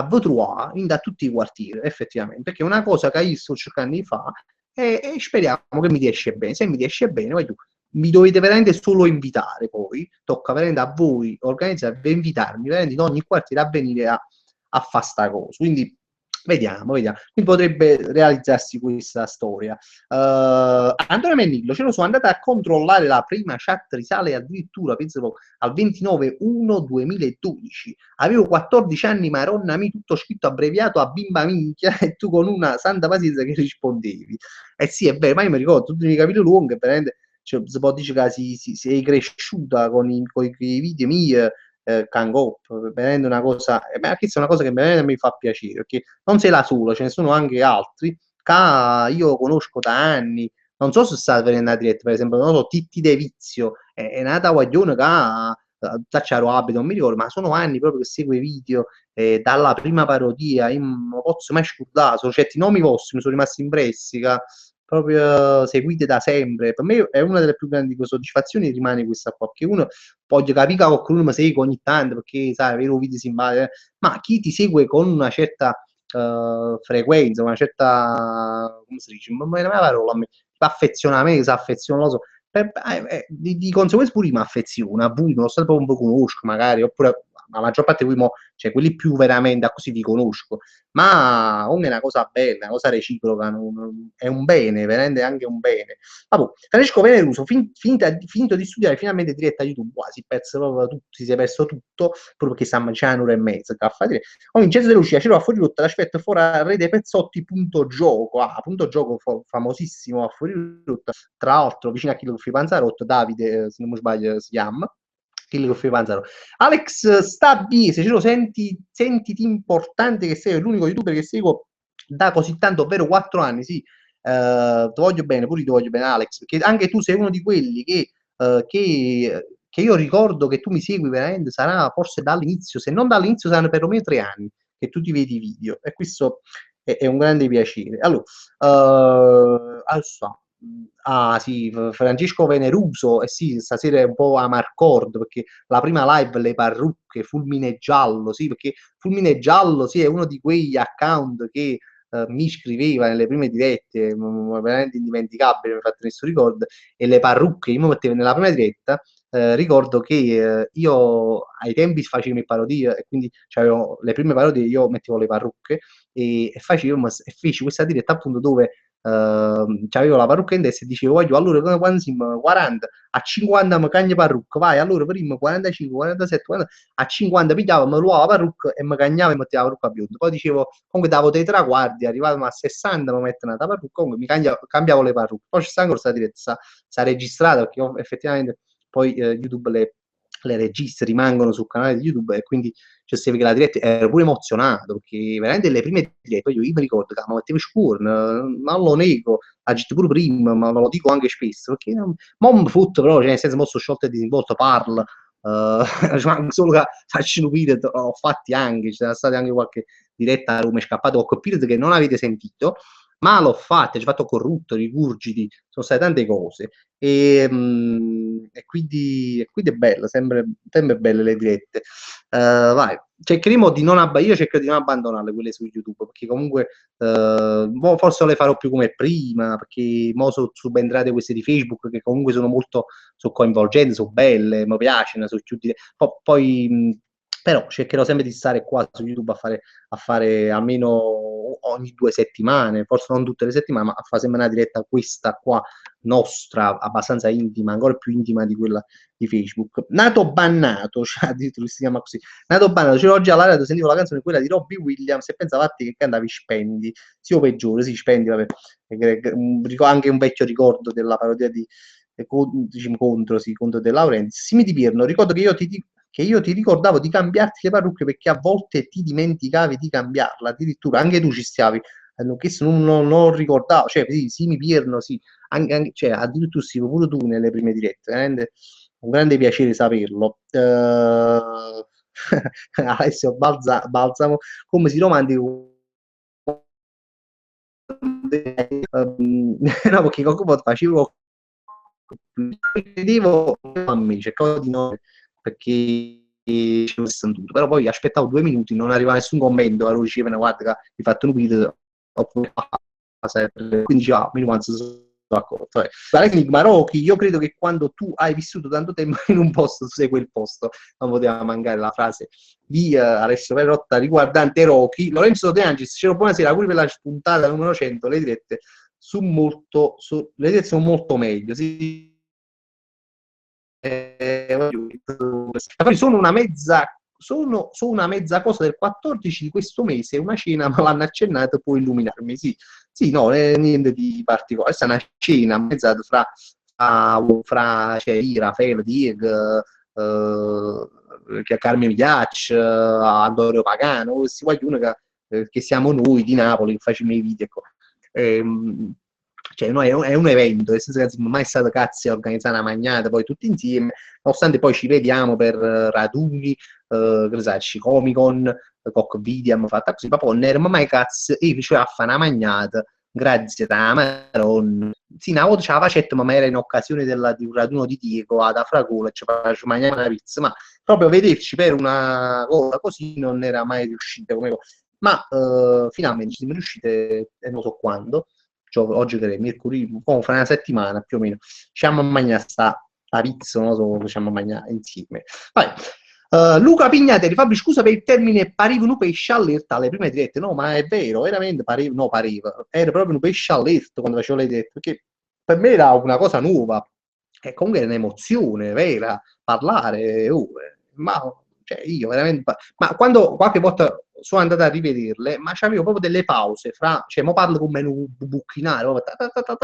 Vautrois da tutti i quartieri, effettivamente, perché è una cosa che io sto cercando di fare e speriamo che mi riesce bene. Se mi riesce bene, voglio, mi dovete veramente solo invitare, poi tocca veramente a voi organizzare, invitarmi veramente in ogni quartiere a venire a fare sta cosa. Quindi vediamo. Quindi potrebbe realizzarsi questa storia. Antonio Mennillo, ce lo sono andata a controllare, la prima chat risale addirittura, penso, al 29/1/2012. Avevo 14 anni, maronnami, tutto scritto abbreviato a bimba minchia, e tu con una santa pazienza che rispondevi. Eh sì, è vero, ma io mi ricordo, tutti i miei capelli lunghi, veramente, cioè, si può dire che sei cresciuta con i video miei, Kangop, veramente una cosa, ma questa è una cosa che veramente mi fa piacere, perché non sei la sola, ce ne sono anche altri che io conosco da anni, non so se sta venendo a diretta, per esempio, non so, Titti De Vizio, è nata guaglione che Zacciaro abito, non mi ricordo, ma sono anni proprio che segue i video, dalla prima parodia, io non posso mai scordare, sono certi nomi vostri, mi sono rimasti impressi, proprio seguite da sempre. Per me è una delle più grandi soddisfazioni, rimane questa qua, perché uno poi capire che qualcuno mi segue ogni tanto, perché sai, vedo video simpatici, ma chi ti segue con una certa frequenza, una certa, come si dice, non me ne parola, affeziona a me, si affeziona, non lo so, di conseguenza pure io mi affeziono a voi, non so proprio un po' conosco magari, oppure la maggior parte di voi, cioè quelli più veramente così vi conosco, ma è una cosa bella, una cosa reciproca, è un bene, veramente anche un bene. Vabbè, Francesco Veneruso, finito di studiare, finalmente diretta YouTube, si si è perso tutto, proprio perché sta mangiando un'ora e mezza, Oh, Vincenzo De Lucia, c'era fuori rotta, l'aspetto fuori a rete Pezzotti.gioco, punto gioco famosissimo a fuori rotta, tra l'altro vicino a Chilo Goffi Panzarotto, Davide, se non mi sbaglio si chiama, Chilo Goffi Panzarotto. Alex Stabbi, se ce lo sentiti importante che sei l'unico youtuber che seguo da così tanto, ovvero 4 anni, sì, ti voglio bene, pure io ti voglio bene Alex, perché anche tu sei uno di quelli che io ricordo che tu mi segui veramente, sarà forse dall'inizio, se non dall'inizio saranno perlomeno 3 anni che tu ti vedi i video, e questo è un grande piacere. Allora, sì, Francesco Veneruso, sì, stasera è un po' a Marcord, perché la prima live, le parrucche, Fulmine Giallo, sì, perché Fulmine Giallo, sì, è uno di quegli account che mi scriveva nelle prime dirette, veramente indimenticabile, mi fate questo ricordo, e le parrucche, io mi mettevo nella prima diretta, ricordo che io ai tempi facevo le parodie, e quindi le prime parodie io mettevo le parrucche, e feci questa diretta appunto dove c'avevo la parrucca in testa e dicevo voglio allora quando siamo 40 a 50 mi cagno parrucca, vai allora prima 45 47 40, a 50 pigliavo mi ruavo la parrucca e mi cagnavo e metteva la parrucca bionda, poi dicevo comunque davo dei traguardi, arrivavamo a 60 mi mettono la parrucca, comunque cambiavo le parrucche, poi ci sta ancora questa diretta, sta registrata perché effettivamente poi YouTube le registra, rimangono sul canale di YouTube, e quindi cioè, se vede la diretta ero pure emozionato, perché veramente le prime dirette io mi ricordo che mi mettevo scuro, non lo nego, la gente pure prima, ma lo dico anche spesso, perché non mi fotto però, cioè nel senso molto sciolto e disinvolto, parlo, solo che faccio un video, ho fatti anche, c'è stata anche qualche diretta a Roma, è scappato qualche periodo che non avete sentito, ma l'ho fatto, ci ho fatto corrutto, rigurgiti, sono state tante cose, e quindi è bello, sempre belle le dirette. Vai, cercheremo di non io cercherò di non abbandonarle quelle su YouTube, perché comunque forse non le farò più come prima, perché mo sono subentrate queste di Facebook che comunque sono molto coinvolgenti, sono belle, mi piacciono, sono chiudi. Poi però cercherò sempre di stare qua su YouTube a fare almeno ogni 2 settimane, forse non tutte le settimane, ma a fare sempre una diretta questa qua nostra, abbastanza intima, ancora più intima di quella di Facebook. Nato bannato, cioè addirittura si chiama così. Nato bannato, c'era oggi alla radio, sentivo la canzone quella di Robbie Williams e pensavo a te che cantavi Spendi, sì o peggiore, sì, Spendi, vabbè. Anche un vecchio ricordo della parodia di contro De Laurentiis. Simi di Pirno, ricordo che io ti ricordavo di cambiarti le parrucche perché a volte ti dimenticavi di cambiarla, addirittura anche tu ci stavi, che non ricordavo, cioè sì, mi Pirno, sì, cioè, addirittura sì, pure tu nelle prime dirette, veramente un grande piacere saperlo. Alessio Balsamo, come si romantico. No, perché qualcuno facevo vedevo a me, cercavo di no, perché c'è 61, però poi aspettavo 2 minuti, non arrivava nessun commento, allora dicevano guarda che mi fatto un video, oppure quindi diceva mi sono d'accordo. Enigma Rocky, io credo che quando tu hai vissuto tanto tempo in un posto, tu sei quel posto, non poteva mancare la frase di Alessio Perotta riguardante Rocky. Lorenzo De Angelis, dicevo buonasera, pure per la puntata numero 100, le dirette le dirette sono molto meglio, sì. Sono una mezza cosa del 14 di questo mese, una cena, ma l'hanno accennata, può illuminarmi, sì, no, niente di particolare, questa è una cena mezzata fra Raffaele, Diego, Carmine Migliacci, Antonio Pagano, questi che siamo noi di Napoli che facciamo i video, ecco. cioè no, è un evento, nel senso che non è mai stato cazzi a organizzare una magnata poi tutti insieme, nonostante poi ci vediamo per raduni, che ne sai, Comic Con, Coc Video, abbiamo fatto così, ma poi non eravamo mai cazzi, e faceva a fare una magnata, grazie a Maron. Sì, una volta ce la facetto, ma era in occasione di un raduno di Diego ad Afragola, ci faccio mangiare una pizza, ma proprio vederci per una cosa così non era mai riuscita come cosa. Ma finalmente ci siamo riuscite, e non so quando, cioè, oggi che è mercoledì, fra una settimana più o meno, ci siamo a mangiare sta pizza, non so, ci siamo a mangiare insieme. Vai. Luca Pignatelli, Fabio, scusa per il termine, pariva un pesce all'erta alle prime dirette, no, ma è vero, veramente pariva, no, pariva, era proprio un pesce all'erta quando facevo le dirette, perché per me era una cosa nuova, e comunque era un'emozione vera, parlare, ma cioè io veramente, ma quando qualche volta sono andato a rivederle, ma c'avevo proprio delle pause fra, cioè, mo parlo come un bucchinare,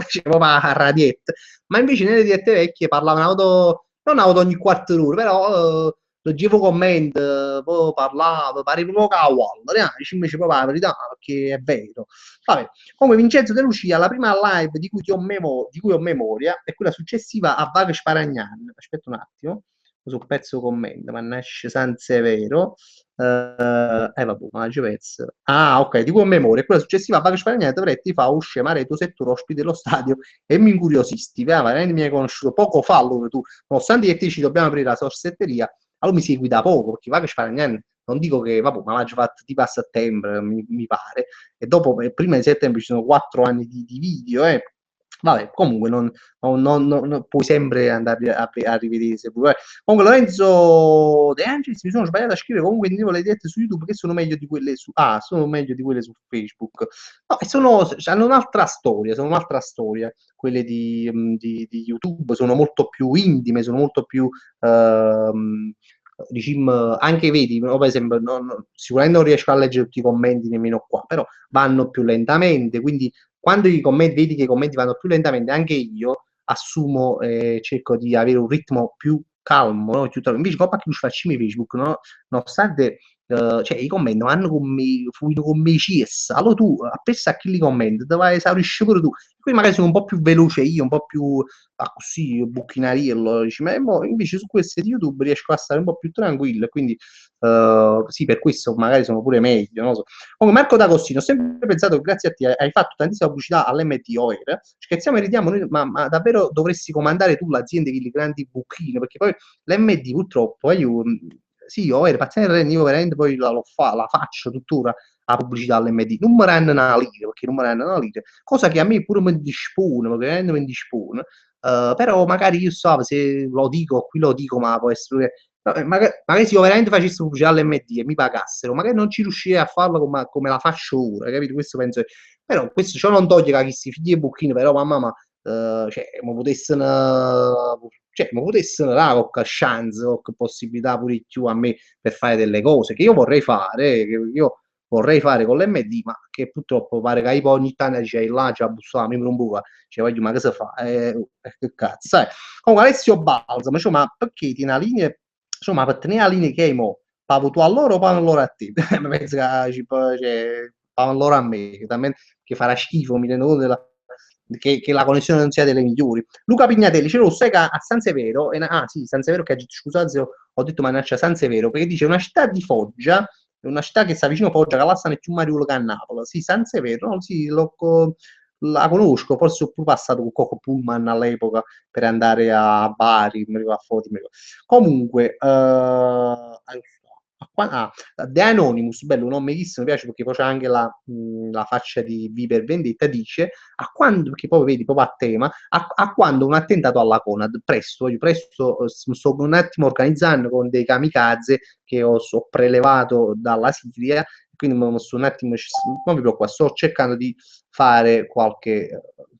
cioè, proprio a radiette, ma invece nelle dirette vecchie parlavano non auto ogni quarto d'ora, però leggevo commenti, poi parlavo, pareva un po' cavolo, invece proprio la verità, perché è vero. Vabbè, comunque Vincenzo De Lucia, la prima live di cui ho memoria è quella successiva a Vago Sparagnani. Aspetta un attimo, sul pezzo commento, ma nasce San Severo. Vabbè, ma c'è pezzo. Ah, ok, di cui ho memoria. Quella successiva a Vago Sparagnani dovresti fare uscire Mareto settore ospite dello stadio e mi incuriosisti, veramente mi hai conosciuto poco fa allora tu, nonostante che ti ci dobbiamo aprire la sorsetteria, allora mi segui da poco, perché Vago Sparagnani non dico che, vabbè, ma l'ha già fatto tipo a settembre, mi pare, e dopo, prima di settembre ci sono 4 anni di video, vabbè, comunque non puoi sempre andare a rivedere se vuoi. Comunque Lorenzo De Angelis, mi sono sbagliato a scrivere, comunque intendevo le dirette su YouTube che sono meglio di quelle sono meglio di quelle su Facebook. No, hanno un'altra storia, quelle di YouTube sono molto più intime, sono molto più diciamo, anche vedi, no, per esempio, sicuramente non riesco a leggere tutti i commenti nemmeno qua, però vanno più lentamente, quindi quando i commenti, vedi che i commenti vanno più lentamente, anche io assumo, cerco di avere un ritmo più calmo, no? Invece qua che facciamo in Facebook, no? Nonostante cioè, i commenti vanno fluido come i CS, allora tu, appresso a chi li commenti, te vai a esaurisci pure tu, quindi magari sono un po' più veloce io, un po' più così, buchinariello, dici, ma invece su queste di YouTube riesco a stare un po' più tranquillo, quindi sì, per questo magari sono pure meglio, non so. Comunque, Marco D'Agostino, ho sempre pensato che grazie a te hai fatto tantissima pubblicità all'MT Oer, scherziamo e ridiamo, ma davvero dovresti comandare tu l'azienda di grandi buchine, perché poi l'MD purtroppo, sì, Oer, pazienza, io veramente poi la faccio tuttora la pubblicità all'MD, non mi rendono una lira, perché non mi rendono una lira, cosa che a me pure mi dispone, perché veramente mi dispone, però magari io so, se lo dico, qui lo dico, ma può essere magari se io veramente facessi pubblicità all'MD e mi pagassero, magari non ci riuscirei a farlo come la faccio ora, capito? Questo penso, però questo ciò non toglie che questi figli e bucchini, però mamma, cioè, mi potessero dare qualche chance, qualche possibilità pure di più a me per fare delle cose che io vorrei fare, che io vorrei fare con l'MD, ma che purtroppo pare che poi ogni tanto dice là, già bussava, mi un po', cioè, voglio, ma che si fa? Che cazzo, sai? Comunque Alessio Balsamo, cioè, ma perché ti una linea, insomma, per tenere la linea che hai mo, pago tu a loro o pago loro a te? Mi penso cioè, pago loro a me, che farà schifo, mi rendo conto che la connessione non sia delle migliori. Luca Pignatelli, c'è lo sai che a San Severo, sì, San Severo, che scusate se ho detto mannaggia San Severo, perché dice una città di Foggia, una città che sta vicino a Foggia, che là stanno più Mariuolo che a Napoli. Sì, San Severo, no? Sì, la conosco, forse ho pure passato con Coco Pullman all'epoca per andare a Bari, mi ricordo a Foti, comunque, The Anonymous, bello, non mi piace perché poi c'è anche la faccia di V per Vendetta, dice a quando, perché poi vedi proprio a tema, a quando un attentato alla Conad, presto sto un attimo organizzando con dei kamikaze che ho prelevato dalla Siria, quindi sto un attimo, non vi preoccupate, sto cercando di fare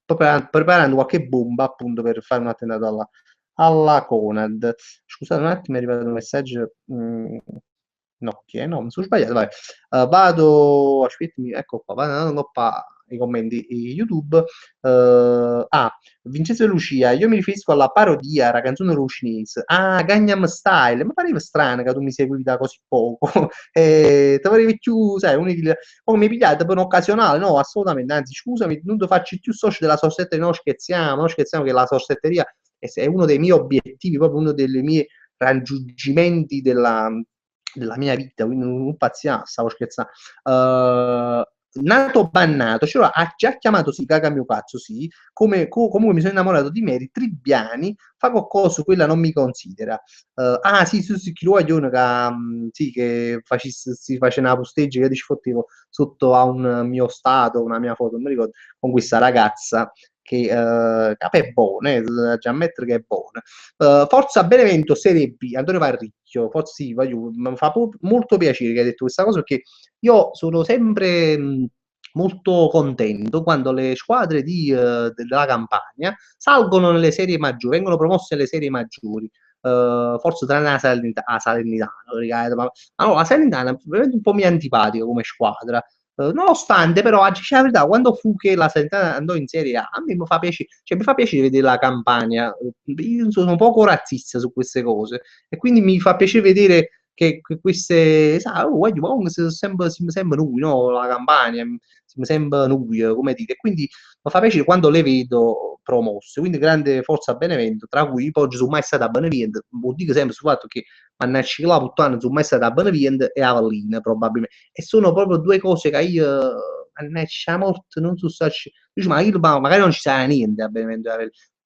preparando qualche bomba appunto per fare un attentato alla Conad. Scusate un attimo, è arrivato un messaggio. No, mi sono sbagliato, vai. Vado, aspettami, ecco qua, vado i commenti YouTube. Vincenzo e Lucia, io mi riferisco alla parodia, la canzone ruscinese. Gangnam Style, mi pareva strano che tu mi seguivi da così poco. Ti parevi più, sai, oh, mi pigliate per un'occasionale? No, assolutamente, anzi, scusami, non ti faccio più socio della sorsetteria, non scherziamo che la sorsetteria è uno dei miei obiettivi, proprio uno dei miei raggiungimenti della mia vita, quindi non pazziamo, stavo scherzando. Nato bannato, cioè ha già chiamato sì, caga mio cazzo, sì, comunque mi sono innamorato di Mary, Tribbiani, fa qualcosa, quella non mi considera. Sì, chi lo vogliono che si faceva una posteggia che io ci fottevo sotto a un mio stato, una mia foto, non mi ricordo, con questa ragazza che è buona, già ammettere che è buona. Forza Benevento Serie B, Antonio Parricchio, forza sì, mi fa molto piacere che hai detto questa cosa, perché io sono sempre molto contento quando le squadre della Campania salgono nelle serie maggiori, vengono promosse nelle serie maggiori. Forse tranne la Salernitana, ma no, la Salernitana è veramente un po' mi antipatica come squadra. Nonostante però a dire la verità, quando fu che la Salernitana andò in Serie A me mi fa piacere, cioè mi fa piacere vedere la Campania. Io sono poco razzista su queste cose e quindi mi fa piacere vedere che queste, sai, sembra noi, no? La Campania mi sembra noi, come dire, e quindi mi fa piacere quando le vedo promosse, quindi grande forza a Benevento, tra cui oggi sono mai stato a Benevento, vuol dire sempre sul fatto che mannaggia la puttana sono mai stato a Benevento e a Vallina probabilmente, e sono proprio due cose che io mannaggia morte non so se dice, ma io magari non ci sarà niente a Benevento,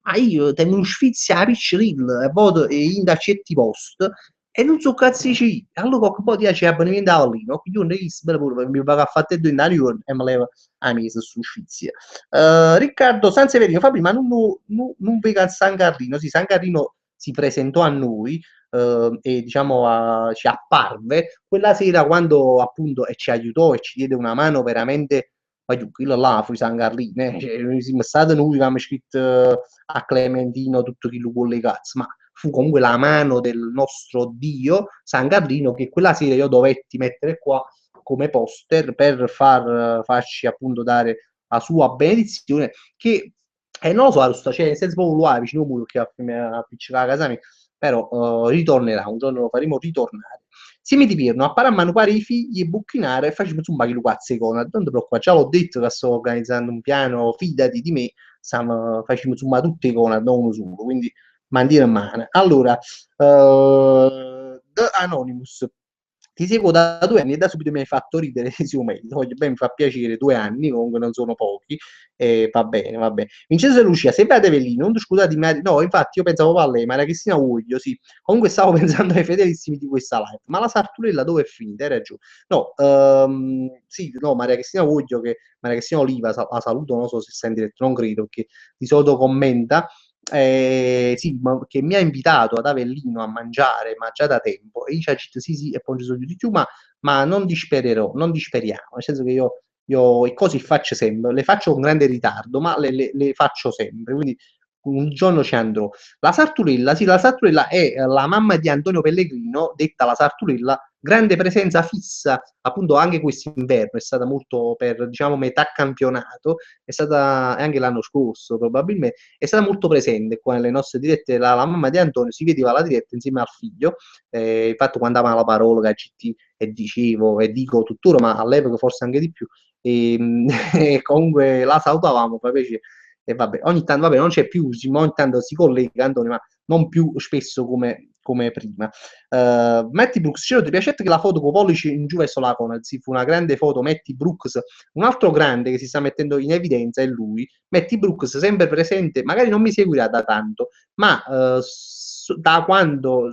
ma io tengo un sfizio a piccerilla e vado in da certi post e non so cazzo ci allora un po' di c'è abbonamento a Vallino, quindi io non è pure mi paga a fare due in anno e me leva a mese su sfizia. Riccardo Sanseverino fa prima non vega San Carlino, sì, San Carlino si presentò a noi e diciamo ci apparve quella sera quando appunto e ci aiutò e ci diede una mano veramente quello là fu San Carlino, cioè, siamo stati noi che abbiamo scritto a Clementino tutto chi lo vuole cazzo, ma fu comunque la mano del nostro Dio San Carlino che quella sera io dovetti mettere qua come poster per farci appunto dare la sua benedizione che non lo so, cioè nel senso proprio là vicino a muro che a appiccicare a casa mia, però ritornerà, un giorno lo faremo ritornare. Se mi divertono a parare a manupare i figli, bucchinare e facciamo insomma che lo cazzo con, non ti preoccupare, già l'ho detto che sto organizzando un piano, fidati di me, facciamo insomma tutte icone, non uno solo, quindi mandire in mano. Allora, The Anonymous, ti seguo da 2 anni e da subito mi hai fatto ridere mi fa piacere, 2 anni, comunque non sono pochi, va bene, va bene. Vincenzo e Lucia, se vai ad Avellino, non scusate, no, infatti io pensavo a lei, Maria Cristina Voglio, sì, comunque stavo pensando ai fedelissimi di questa live, ma la Sarturella dove è finita? Hai ragione. No, sì, no, Maria Cristina Voglio, che Maria Cristina Oliva, la saluto, non so se sta in diretta, non credo, che di solito commenta, sì, che mi ha invitato ad Avellino a mangiare, ma già da tempo, e io ci ho detto sì, e poi ci sono di più, ma non disperiamo, nel senso che io e cose faccio sempre, le faccio con grande ritardo, ma le faccio sempre, quindi un giorno ci andrò. La Sarturella, sì, la Sarturella è la mamma di Antonio Pellegrino, detta la Sarturella, grande presenza fissa, appunto anche quest'inverno, è stata molto per, diciamo, metà campionato, è stata anche l'anno scorso probabilmente, è stata molto presente qua nelle nostre dirette, la mamma di Antonio si vedeva la diretta insieme al figlio, infatti quando andava la parola che CT e dicevo e dico tuttora, ma all'epoca forse anche di più, e comunque la salutavamo, per piacere. E vabbè, ogni tanto, vabbè, non c'è più, ogni tanto si collega Antonio, ma non più spesso come prima. Matty Brooks, ti piace che la foto con pollici in giù verso la Conad? Sì, fu una grande foto, Matty Brooks, un altro grande che si sta mettendo in evidenza è lui, Matty Brooks, sempre presente, magari non mi seguirà da tanto, ma da quando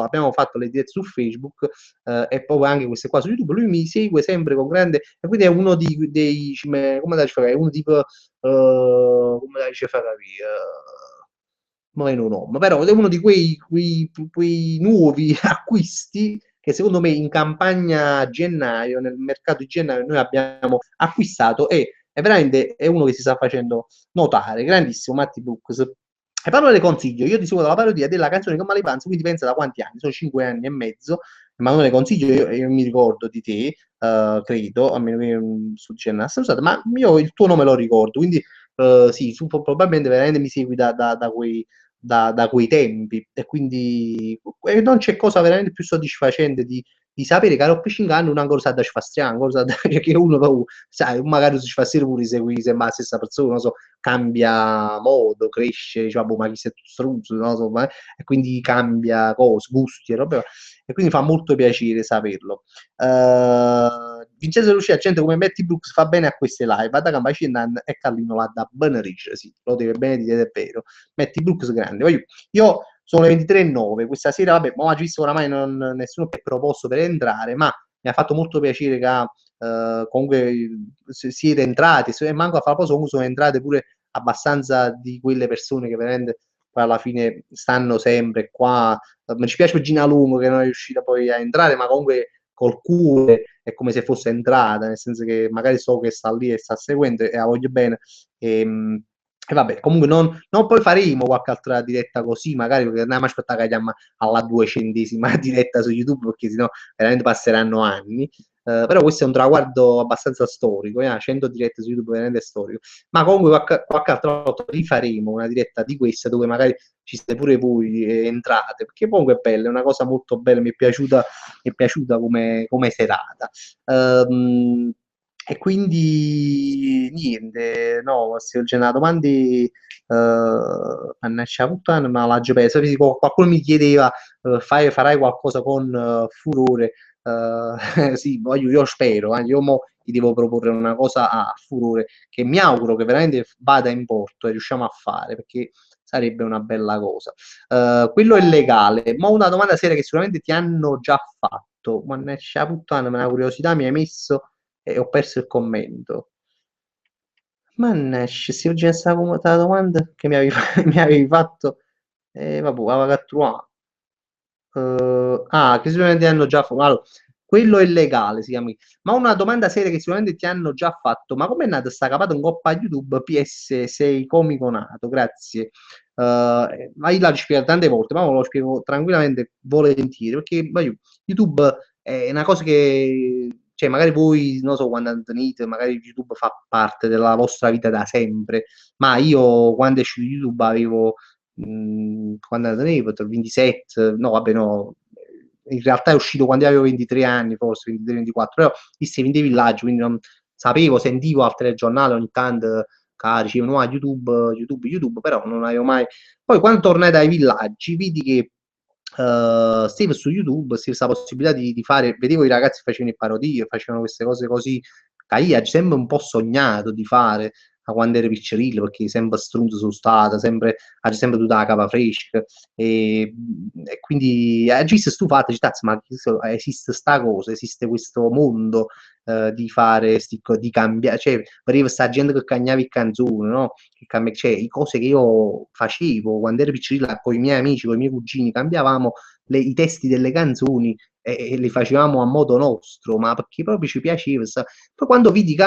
abbiamo fatto le dirette su Facebook e poi anche queste qua su YouTube, lui mi segue sempre con grande, e quindi è uno dei come da fare, è uno tipo come la dice capire, ma non nome, però è uno di quei nuovi acquisti che secondo me in campagna a gennaio, nel mercato di gennaio, noi abbiamo acquistato e è veramente è uno che si sta facendo notare, grandissimo Matti Brooks. Emanuele Consiglio, io ti seguo dalla parodia della canzone con Malepanza, quindi pensa da quanti anni? Sono 5 anni e mezzo. Emanuele Consiglio, io mi ricordo di te, credo, a meno che non sto dicendo una stronzata, ma io il tuo nome lo ricordo, quindi sì, tu probabilmente veramente mi segui da quei tempi e quindi non c'è cosa veramente più soddisfacente di sapere che a Roppicingano non ancora sa da ci fa strano, ancora sa che uno sai, magari si fa pure segui sembra la stessa persona, non so, cambia modo, cresce, dice, boh, ma chi sei tu struzzo, non so, e quindi cambia cose, gusti e robe, e quindi fa molto piacere saperlo. Vincenzo Lucia, gente come Matty Brooks fa bene a queste live, vada Campacinan e Callino la da Benric, sì, lo deve bene dire, è vero. Matty Brooks grande. Io sono le 23:09, questa sera, vabbè, ma oggi visto oramai nessuno più è proposto per entrare, ma mi ha fatto molto piacere che comunque siete entrati, e manco a fare la cosa, sono entrate pure abbastanza di quelle persone che veramente poi alla fine stanno sempre qua. Mi dispiace per Gina Lungo che non è riuscita poi a entrare, ma comunque col cuore è come se fosse entrata, nel senso che magari so che sta lì e sta seguendo e la voglio bene. E vabbè, comunque non poi faremo qualche altra diretta così, magari perché andiamo a aspettare che andiamo alla 200ª diretta su YouTube, perché sennò veramente passeranno anni. Però questo è un traguardo abbastanza storico, 100 dirette su YouTube veramente storico. Ma comunque qualche altra volta rifaremo una diretta di questa dove magari ci siete pure voi entrate, perché comunque è bella, è una cosa molto bella, mi è piaciuta come serata. E quindi niente, no, se c'è una domanda mannaggia puttana, ma la GPS, qualcuno mi chiedeva farai qualcosa con Furore. Sì, io spero, io gli devo proporre una cosa a Furore che mi auguro che veramente vada in porto e riusciamo a fare, perché sarebbe una bella cosa. Quello è legale, ma una domanda seria che sicuramente ti hanno già fatto. Mannaggia puttana, una curiosità mi hai messo e ho perso il commento. Mannaggia, se oggi è stata la domanda che mi avevi, mi avevi fatto, vabbè, aveva trovare. Che sicuramente hanno già fatto. Allora, quello è legale, si chiama. Ma una domanda seria che sicuramente ti hanno già fatto. Ma com'è nata sta capata in coppa YouTube PS6 comico nato? Grazie. Ma io la spiego tante volte, ma lo spiego tranquillamente, volentieri, perché YouTube è una cosa che, cioè, magari voi, non so, quando tenete, magari YouTube fa parte della vostra vita da sempre, ma io quando è uscito YouTube avevo quando tenevo 27, no vabbè no, in realtà è uscito quando avevo 23 anni, forse 23-24, però visti in dei villaggi, quindi non sapevo, sentivo al telegiornale ogni tanto che dicevano YouTube, però non avevo mai. Poi quando tornai dai villaggi vidi che Steve su YouTube, questa possibilità di fare, vedevo i ragazzi facevano le parodie, facevano queste cose così, che io sempre un po' sognato di fare da quando ero piccerino, perché sempre strunzo sono stato, sempre tutta la capa fresca, e quindi ci si è stufato, ma esiste sta cosa, esiste questo mondo di fare, di cambiare, cioè, per sta gente che cagnava i canzoni, no? Cioè, le cose che io facevo quando ero piccerino con i miei amici, con i miei cugini, cambiavamo i testi delle canzoni e li facevamo a modo nostro, ma perché proprio ci piaceva. Poi quando vidi che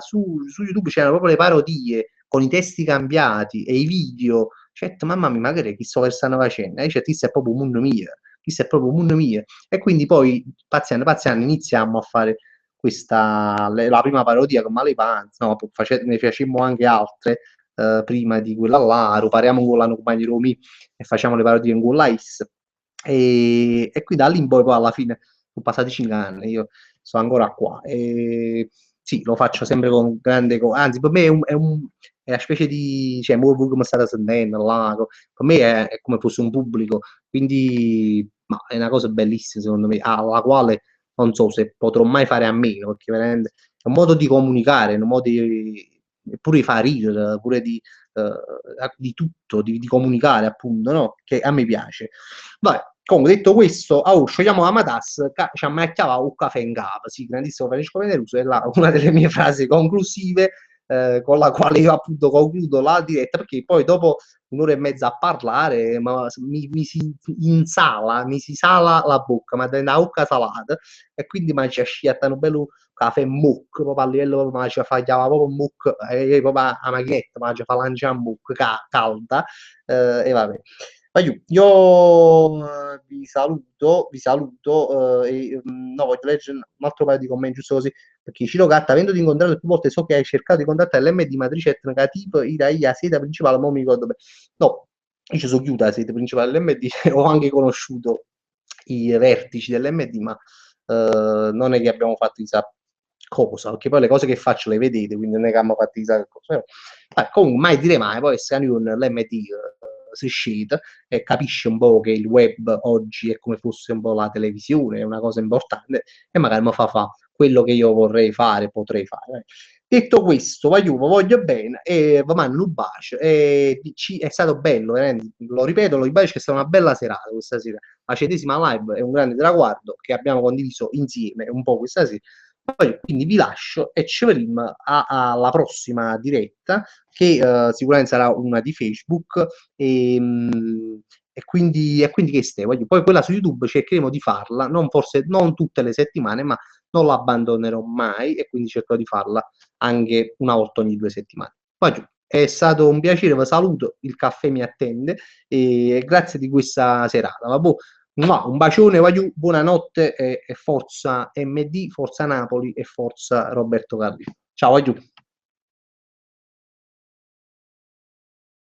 su YouTube c'erano proprio le parodie con i testi cambiati e i video, cioè, mamma mia, magari chi sto stanno facendo? Cioè, questo è proprio un mondo mio, questo è proprio un mondo mio. E quindi poi, paziano, iniziamo a fare la prima parodia con Malepanza, no, ne facemmo anche altre prima di quella là, ripariamo con l'anno compagni Romi e facciamo le parodie in quella is. E qui da lì in poi alla fine sono passati 5 anni, io sono ancora qua. E sì, lo faccio sempre con grande anzi per me è una specie di, cioè, voi come state sentendo là, per me è come fosse un pubblico, quindi ma è una cosa bellissima secondo me, alla quale non so se potrò mai fare a meno, perché veramente è un modo di comunicare, un modo pure di fare ridere, pure di tutto, di comunicare appunto, no? Che a me piace. Vabbè, comunque detto questo, sciogliamo la matas, ci ammacchiava un caffè in cava, sì, grandissimo Francesco Veneruso, è una delle mie frasi conclusive con la quale io appunto concludo la diretta, perché poi dopo un'ora e mezza a parlare, ma mi si sala la bocca, ma da bocca salata, e quindi mi ci sciattano bello caffè muc, proprio a livello, ma ci fagliava proprio muc, e proprio a macchinetta, ma ci fa lanciare muc calda, e vabbè. Io vi saluto e no, voglio leggere un altro paio di commenti giusto così, perché Ciro Gatta, avendo di incontrare più volte, so che hai cercato di contattare l'MD matrice etnica tipo la sede principale, ma mi ricordo bene. No, io ci sono chiusa la sede principale dell'MD, ho anche conosciuto i vertici dell'MD, ma non è che abbiamo fatto chissà cosa, perché poi le cose che faccio le vedete, quindi non è che abbiamo fatto chissà cosa. Comunque mai dire mai, poi se con l'MD si scende e capisce un po' che il web oggi è come fosse un po' la televisione, è una cosa importante, e magari mi fa quello che io vorrei fare, potrei fare. Detto questo, voglio bene e vi mando un bacio, e è stato bello, lo ripeto, lo ribadisco, è stata una bella serata questa sera. La 100ª live è un grande traguardo che abbiamo condiviso insieme un po' questa sera. Quindi vi lascio e ci vedremo alla prossima diretta, che sicuramente sarà una di Facebook, e quindi che poi quella su YouTube cercheremo di farla, forse non tutte le settimane, ma non la abbandonerò mai, e quindi cercherò di farla anche una volta ogni 2 settimane. È stato un piacere, vi saluto, il caffè mi attende, e grazie di questa serata. Un bacione, buonanotte, e forza MD, forza Napoli e forza Roberto Carlino. Ciao,